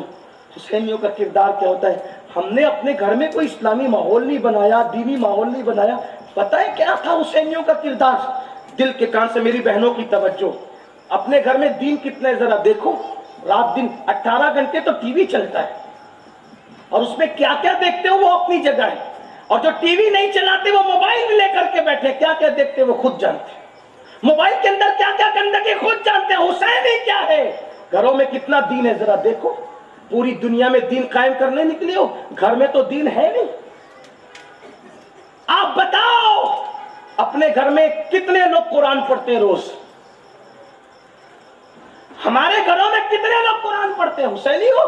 حسینیوں کا کردار کیا ہوتا ہے. ہم نے اپنے گھر میں کوئی اسلامی ماحول نہیں بنایا, دینی ماحول نہیں بنایا. پتہ ہے کیا تھا حسینیوں کا کردار؟ دل کے کان سے میری بہنوں کی توجہ, اپنے گھر میں دین کتنا ہے ذرا دیکھو. رات دن 18 گھنٹے تو ٹی وی چلتا ہے, اور اس میں کیا کیا دیکھتے ہو وہ اپنی جگہ ہے, اور جو ٹی وی نہیں چلاتے وہ موبائل لے کر کے بیٹھے, کیا کیا دیکھتے وہ خود جانتے. موبائل کے اندر کیا کیا گندگی خود جانتے. حسین ہی کیا ہے؟ گھروں میں کتنا دین ہے ذرا دیکھو. پوری دنیا میں دین قائم کرنے نکلے ہو, گھر میں تو دین ہے نہیں. آپ بتاؤ اپنے گھر میں کتنے لوگ قرآن پڑھتے ہیں روز؟ ہمارے گھروں میں کتنے لوگ قرآن پڑھتے ہیں؟ حسینی ہو؟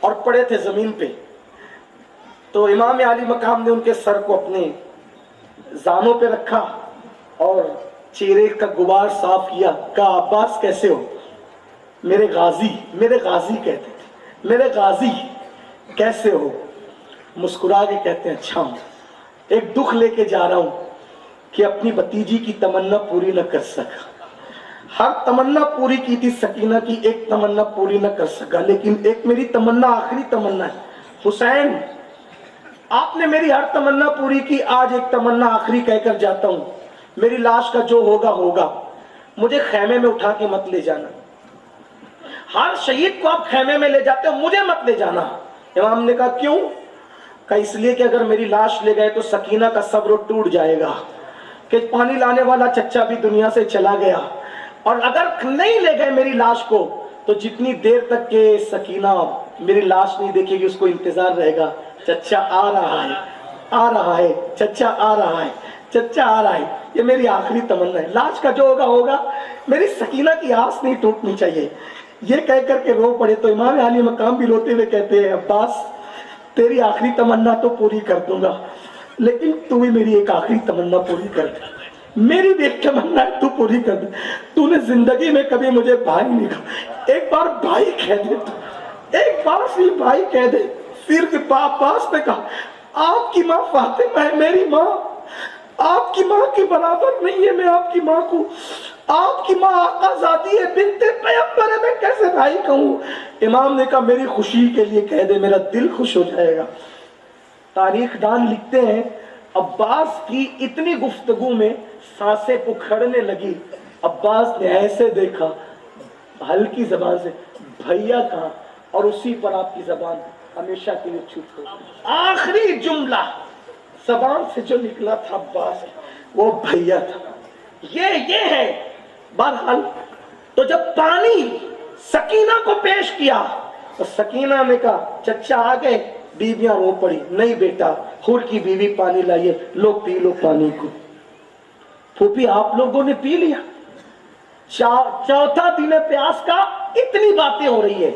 اور پڑے تھے زمین پہ. تو امام عالی مقام نے ان کے سر کو اپنے زانوں پہ رکھا اور چہرے کا غبار صاف کیا. کہا عباس کیسے ہو؟ میرے غازی کہتے تھے، میرے غازی کیسے ہو؟ مسکرا کے کہتے ہیں اچھا ہوں. ایک دکھ لے کے جا رہا ہوں کہ اپنی بھتیجی کی تمنا پوری نہ کر سکا. ہر تمنا پوری کی تھی سکینہ کی، ایک تمنا پوری نہ کر سکا، لیکن ایک میری تمنا آخری تمنا ہے. حسین آپ نے میری ہر تمنا پوری کی، آج ایک تمنا آخری کہہ کر جاتا ہوں. میری لاش کا جو ہوگا ہوگا، مجھے خیمے میں اٹھا کے مت لے جانا. ہر شہید کو آپ خیمے میں لے جاتے ہو، مجھے مت لے جانا. امام نے کہا کیوں؟ کہا اس لیے کہ اگر میری لاش لے گئے تو سکینہ کا صبر ٹوٹ جائے گا کہ پانی لانے والا چچا بھی دنیا سے چلا گیا، اور اگر نہیں لے گئے میری لاش کو تو جتنی دیر تک کہ سکینہ میری لاش نہیں دیکھے گی اس کو انتظار رہے گا، چچا آ رہا ہے، آ رہا ہے، چچا آ رہا ہے، چچا آ رہا ہے. یہ میری آخری تمنا ہے. لاش کا جو ہوگا ہوگا، میری سکینہ کی آس نہیں ٹوٹنی چاہیے. یہ کہہ کر کے رو پڑے. تو امام عالی مقام بھی روتے ہوئے کہتے ہیں عباس تیری آخری تمنا تو پوری کر دوں گا، لیکن تو بھی میری ایک آخری تمنا پوری کر دے. میری بھی ایک تمنا ہے، تو پوری کر دے. تو نے زندگی میں کبھی مجھے بھائی نہیں کہا، ایک بار بھائی کہہ دے، تو ایک بار صرف بھائی کہہ دے. پھر عباس نے کہا آپ کی ماں فاطمہ ہے، میری ماں آپ کی ماں کے برابر نہیں ہے. میں آپ کی ماں کو، آپ کی ماں آقا ذاتی ہے، بنت پیغمبر ہے، میں کیسے بھائی کہوں؟ امام نے کہا میری خوشی کے لیے کہہ دے، میرا دل خوش ہو جائے گا. تاریخ دان لکھتے ہیں عباس کی اتنی گفتگو میں سانسیں اکھڑنے لگی. عباس نے ایسے دیکھا ہلکی زبان سے بھیا کہاں، اور اسی پر آپ کی زبان ہمیشہ کے لیے چھپ ہو گئی. آخری جملہ زبان سے جو نکلا تھا عباس وہ بھیا تھا. یہ ہے. بہرحال تو جب پانی سکینہ کو پیش کیا تو سکینہ نے کہا چچا آ گئے. بیویاں رو پڑی، نہیں بیٹا، حور کی بیوی پانی لائیے، لو پی لو پانی کو. پھوپھی آپ لوگوں نے پی لیا. چوتھا دن پیاس کا اتنی باتیں ہو رہی ہے.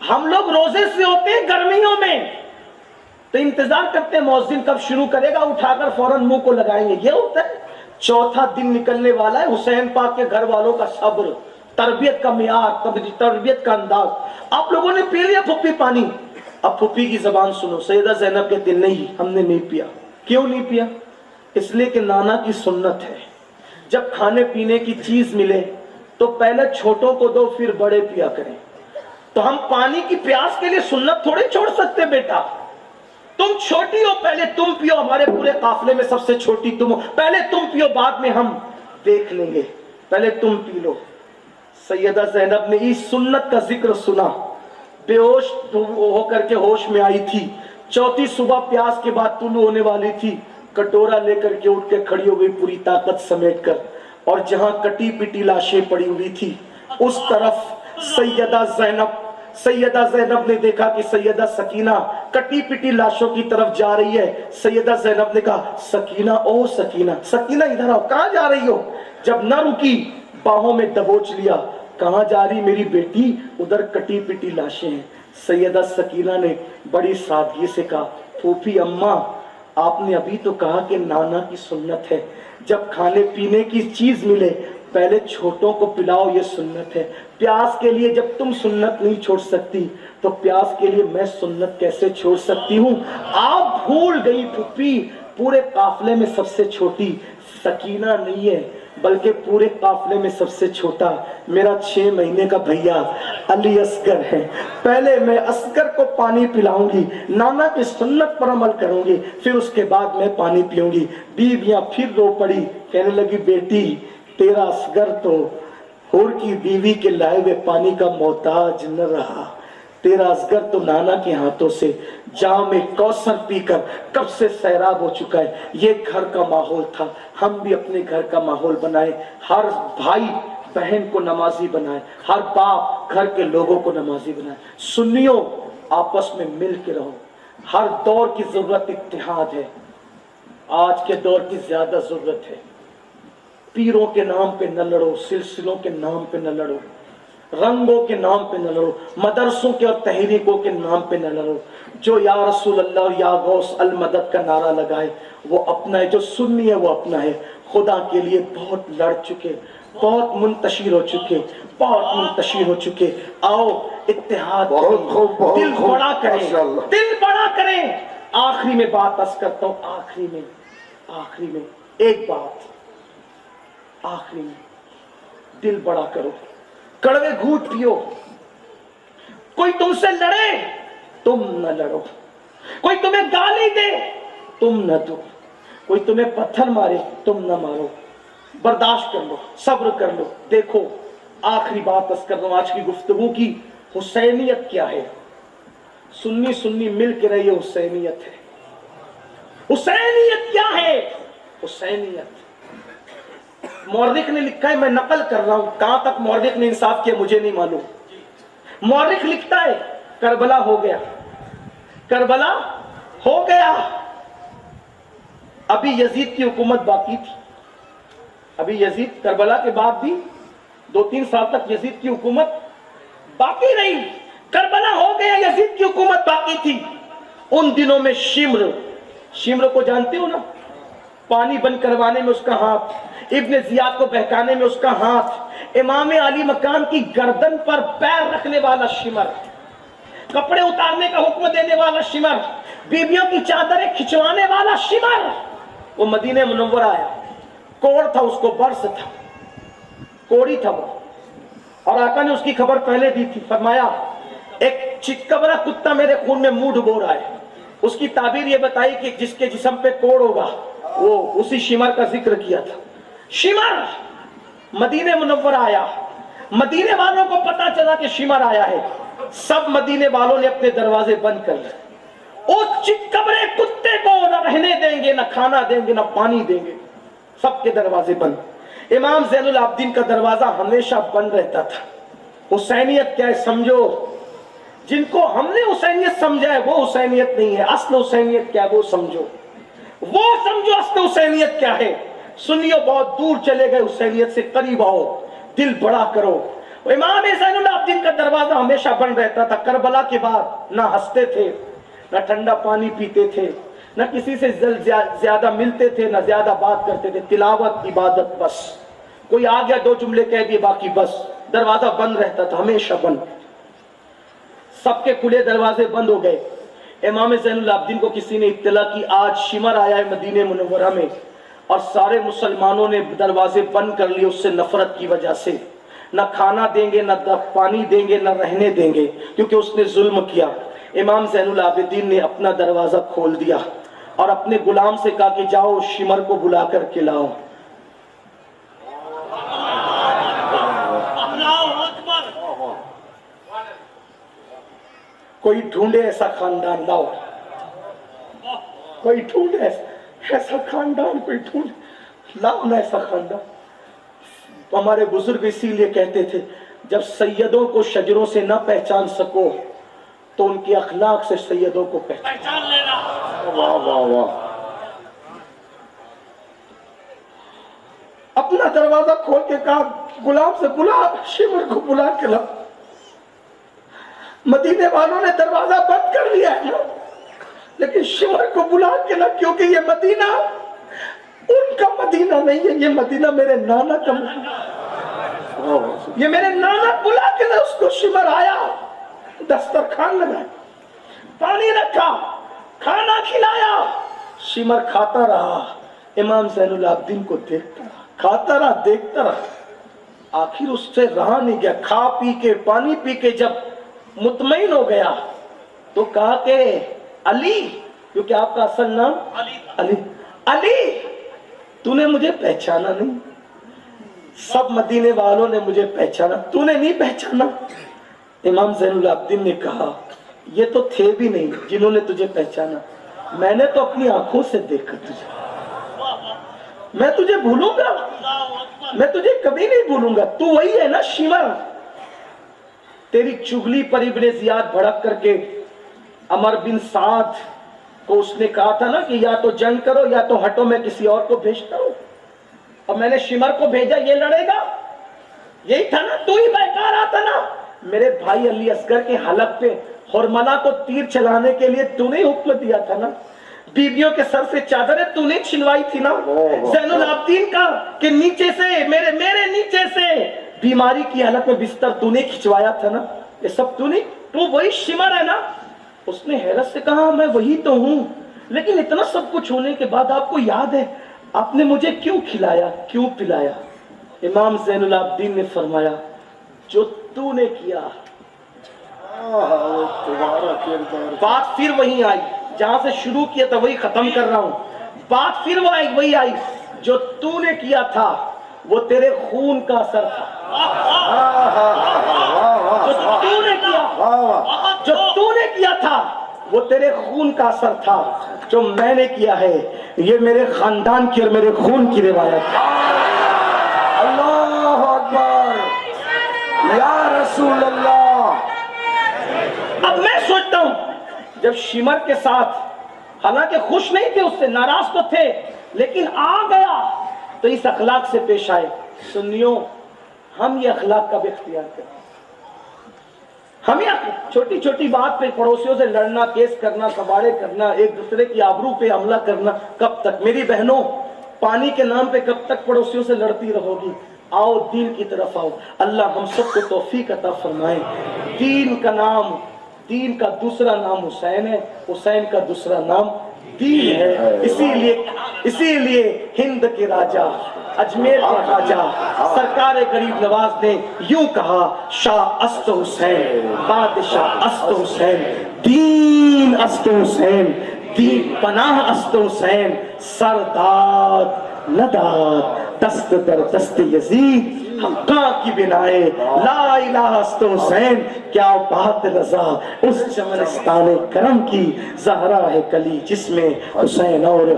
ہم لوگ روزے سے ہوتے ہیں گرمیوں میں تو انتظار کرتے ہیں مؤذن کب شروع کرے گا، اٹھا کر فوراً منہ کو لگائیں گے. یہ ہوتا ہے. چوتھا دن نکلنے والا ہے. حسین پاک کے گھر والوں کا صبر، تربیت کا معیار، تربیت کا انداز. آپ لوگوں نے پی لیا پھوپھی پانی. اب پھوپھی کی زبان سنو. سیدہ زینب کہتے نہیں، ہم نے نہیں پیا. کیوں نہیں پیا؟ اس لیے کہ نانا کی سنت ہے جب کھانے پینے کی چیز ملے تو پہلے چھوٹوں کو دو پھر بڑے پیا کریں. تو ہم پانی کی پیاس کے لیے سنت تھوڑے چھوڑ سکتے. بیٹا تم چھوٹی ہو، پہلے تم پیو. ہمارے پورے قافلے میں سب سے چھوٹی تم ہو، پہلے تم پیو، بعد میں ہم دیکھ لیں گے، پہلے تم پی لو. سیدہ زینب نے اس سنت کا ذکر سنا، بے ہوش ہو کر کے ہوش میں آئی تھی. چوتھی صبح پیاس کے بعد طلوع ہونے والی تھی. کٹورا لے کر کے اٹھ کے کھڑی ہو گئی پوری طاقت سمیٹ کر، اور جہاں کٹی پٹی لاشیں پڑی ہوئی تھی اس طرف سیدہ زینب نے دیکھا کہ سیدہ سکینہ کٹی پٹی لاشوں کی طرف جا رہی ہے. سیدہ زینب نے کہا سکینہ، او سکینہ، سکینہ ادھر آؤ. کہاں جا رہی ہو؟ جب نہ رکی باہوں میں دبوچ لیا. کہاں جا رہی میری بیٹی؟ ادھر کٹی پٹی لاشیں ہیں. سیدہ سکینہ نے بڑی سادگی سے کہا پھوپھی اماں، آپ نے ابھی تو کہا کہ نانا کی سنت ہے جب کھانے پینے کی چیز ملے پہلے چھوٹوں کو پلاؤ، یہ سنت ہے. پیاس کے لیے جب تم سنت نہیں چھوڑ سکتی تو پیاس کے لیے میں سنت کیسے چھوڑ سکتی ہوں؟ آپ بھول گئی پھوپھی، پورے قافلے میں سب سے چھوٹی سکینہ نہیں ہے بلکہ پورے قافلے میں سب سے چھوٹا میرا 6 مہینے کا بھیا علی اصغر ہے. پہلے میں اصغر کو پانی پلاؤں گی، نانا کی سنت پر عمل کروں گی، پھر اس کے بعد میں پانی پیوں گی. بیویاں پھر رو پڑی، کہنے لگی بیٹی تیرا اصغر تو حور کی بیوی کے لائے ہوئے پانی کا محتاج نہ رہا. تیرا اصغر تو نانا کے ہاتھوں سے جام کوثر پی کر کب سے سیراب ہو چکا ہے. یہ گھر کا ماحول تھا، ہم بھی اپنے گھر کا ماحول بنائے. ہر بھائی بہن کو نمازی بنائے، ہر باپ گھر کے لوگوں کو نمازی بنائے. سنیوں آپس میں مل کے رہو. ہر دور کی ضرورت اتحاد ہے. آج کے دور کی زیادہ ضرورت ہے. پیروں کے نام پہ نہ لڑو، سلسلوں کے نام پہ نہ لڑو. رنگوں کے نام پہ نہ لڑو، مدرسوں کے اور تحریکوں کے نام پہ نہ لڑو۔ جو یا رسول اللہ یا غوث المدد کا نعرہ لگائے وہ اپنا ہے، جو سنی ہے وہ اپنا ہے۔ خدا کے لیے بہت لڑ چکے، بہت منتشر ہو چکے، بہت منتشر ہو چکے۔ آؤ اتحاد کریں، دل بڑا کریں، دل بڑا کریں۔ آخری میں بات عرض کرتا ہوں، آخری میں ایک بات، آخری میں دل بڑا کرو، کڑوے گھونٹ پیو۔ کوئی تم سے لڑے تم نہ لڑو، کوئی تمہیں گالی دے تم نہ دو، کوئی تمہیں پتھر مارے تم نہ مارو، برداشت کر لو، صبر کر لو۔ دیکھو آخری بات عرض کر رہا ہوں آج کی گفتگو کی، حسینیت کیا ہے؟ سنی سنی مل کے رہیے، حسینیت ہے۔ حسینیت کیا ہے؟ حسینیت مورخ نے لکھا ہے، میں نقل کر رہا ہوں، کہاں تک مورخ نے انصاف کیا مجھے نہیں معلوم۔ مورخ لکھتا ہے کربلا ہو گیا، کربلا ہو گیا، ابھی یزید کی حکومت باقی تھی، ابھی یزید کربلا کے بعد بھی 2-3 سال تک یزید کی حکومت باقی رہی۔ کربلا ہو گیا، یزید کی حکومت باقی تھی۔ ان دنوں میں شمر کو جانتے ہو نا، پانی بند کروانے میں اس کا ہاتھ، ابن زیاد کو بہکانے میں اس کا ہاتھ، امام علی مقام کی گردن پر پیر رکھنے والا شمر، کپڑے اتارنے کا حکم دینے والا شمر، بیویوں کی چادریں کھچوانے والا شمر، وہ مدینہ منورہ آیا۔ کوڑ تھا، اس کو برس تھا، کوڑی تھا وہ، اور آقا نے اس کی خبر پہلے دی تھی۔ فرمایا ایک چکبرا کتا میرے خون میں منہ ڈبو رہا ہے۔ اس کی تعبیر یہ بتائی کہ جس کے جسم پہ کوڑ ہوگا وہ اسی شمر کا ذکر کیا تھا۔ شمر مدینہ منورہ آیا، مدینے والوں کو پتا چلا کہ شمر آیا ہے، سب مدینے والوں نے اپنے دروازے بند کر لیے۔ اس چکبرے کتے کو نہ رہنے دیں گے، نہ کھانا دیں گے، نہ پانی دیں گے، سب کے دروازے بند۔ امام زین العابدین کا دروازہ ہمیشہ بند رہتا تھا۔ حسینیت کیا ہے سمجھو، جن کو ہم نے حسینیت سمجھا ہے وہ حسینیت نہیں ہے، اصل حسینیت کیا ہے وہ سمجھو، وہ سمجھو اصل حسینیت کیا ہے۔ سنیو بہت دور چلے گئے، حسینیت سے قریب آؤ، دل بڑا کرو۔ امام زین العابدین کا دروازہ ہمیشہ بند رہتا تھا۔ کربلا کے بعد نہ ہنستے تھے، نہ ٹھنڈا پانی پیتے تھے، نہ کسی سے زیادہ ملتے تھے، نہ زیادہ بات کرتے تھے، تلاوت عبادت بس۔ کوئی آ گیا 2 جملے کہہ دیے، باقی بس۔ دروازہ بند رہتا تھا، ہمیشہ بند۔ سب کے کھلے دروازے بند ہو گئے۔ امام زین العابدین کو کسی نے اطلاع کی آج شمر آیا ہے مدینہ منورہ میں، اور سارے مسلمانوں نے دروازے بند کر لیے اس سے نفرت کی وجہ سے۔ نہ کھانا دیں گے، نہ پانی دیں گے، نہ رہنے دیں گے، کیونکہ اس نے ظلم کیا۔ امام زین العابدین نے اپنا دروازہ کھول دیا اور اپنے غلام سے کہا کہ جاؤ شمر کو بلا کر کے لاؤ۔ کوئی ڈھونڈے ایسا خاندان لاؤ، کوئی ڈھونڈے ایسا خاندان، کوئی ڈھونڈے لاؤ نا ایسا خاندان۔ ہمارے بزرگ اسی لیے کہتے تھے جب سیدوں کو شجروں سے نہ پہچان سکو تو ان کے اخلاق سے سیدوں کو پہچان لینا۔ واہ واہ واہ۔ اپنا دروازہ کھول کے کہا غلام سے بلا، شمر کو بلا کے لا۔ مدینے والوں نے دروازہ بند کر لیا ہے نا، لیکن شمر کو بلا کے لا، کیونکہ یہ مدینہ ان کا مدینہ نہیں ہے، یہ مدینہ میرے نانا کا مدینہ، یہ میرے نانا بلا کے لا۔ اس کو شمر آیا، دسترخوان لگایا، پانی رکھا، کھانا کھلایا، شمر کھاتا رہا۔ امام زین العابدین کو دیکھتا رہا، کھاتا رہا، دیکھتا رہا، آخر اس سے رہا نہیں گیا۔ کھا پی کے، پانی پی کے جب مطمئن ہو گیا تو کہا کہ علی، کیونکہ آپ کا اصل نام علی، علی تو نے مجھے پہچانا نہیں، سب مدینے والوں نے مجھے پہچانا، تو نے نہیں پہچانا۔ امام زین العابدین نے کہا یہ تو تھے بھی نہیں جنہوں نے تجھے پہچانا، میں نے تو اپنی آنکھوں سے دیکھا تجھے، میں تجھے بھولوں گا؟ میں تجھے کبھی نہیں بھولوں گا، تو وہی ہے نا شمر۔ تیری چغلی پر ابن زیاد بھڑک کر کے عمر بن سعد کو اس نے کہا تھا نا کہ یا تو جنگ کرو یا تو ہٹو، میں کسی اور کو بھیجتا ہوں، اور میں نے شمر کو بھیجا، یہ لڑے گا، یہی تھا نا، تو ہی بہکا رہا تھا نا میرے بھائی علی اصغر کے حلق پہ حرملہ کو تیر چلانے کے لیے تو نے حکم دیا تھا نا، بیویوں کے سر سے چادریں تو نے چھنوائی تھی نا زین العابدین کا، کہ نیچے سے میرے نیچے سے بیماری کی حالت میں بستر تو نے کھچوایا تھا نا، یہ سب تو نے، تو وہی شمر ہے نا۔ اس نے حیرت سے کہا میں وہی تو ہوں، لیکن اتنا سب کچھ ہونے کے بعد آپ کو یاد ہے آپ نے مجھے کیوں کھلایا، کیوں پلایا؟ امام زین العابدین نے فرمایا جو تو نے کیا۔ بات پھر وہی آئی جہاں سے شروع کیا تھا، وہی ختم کر رہا ہوں، بات پھر وہی آئی، جو تو نے کیا تھا وہ تیرے خون کا اثر تھا، جو تو نے کیا تھا وہ تیرے خون کا اثر تھا، جو میں نے کیا ہے یہ میرے خاندان کی اور میرے خون کی روایت ہے۔ اللہ اکبر یا رسول اللہ۔ اب میں سوچتا ہوں جب شمر کے ساتھ، حالانکہ خوش نہیں تھے، اس سے ناراض تو تھے، لیکن آ گیا تو اس اخلاق سے پیش آئے۔ سنیوں، ہم یہ اخلاق کب اختیار کریں؟ ہمیں چھوٹی چھوٹی بات پہ پڑوسیوں سے لڑنا، کیس کرنا، کباڑے کرنا، ایک دوسرے کی آبرو پہ حملہ کرنا، کب تک؟ میری بہنوں، پانی کے نام پہ کب تک پڑوسیوں سے لڑتی رہو گی؟ آؤ دین کی طرف آؤ، اللہ ہم سب کو توفیق عطا فرمائے۔ دین کا نام، دین کا دوسرا نام حسین ہے، حسین کا دوسرا نام دین ہے۔ اسی لیے ہند کے راجہ، اجمیر کے خواجہ، سرکار غریب نواز نے یوں کہا، شاہ است حسین، بادشاہ است حسین، دین است حسین، دین پناہ است حسین، سرداد نداد، دست در دست یزید، حقاں کی بنائے لا الہ است حسین، کیا بات رضا اس چمنستان کرم کی، زہرا ہے کلی جس میں حسین اور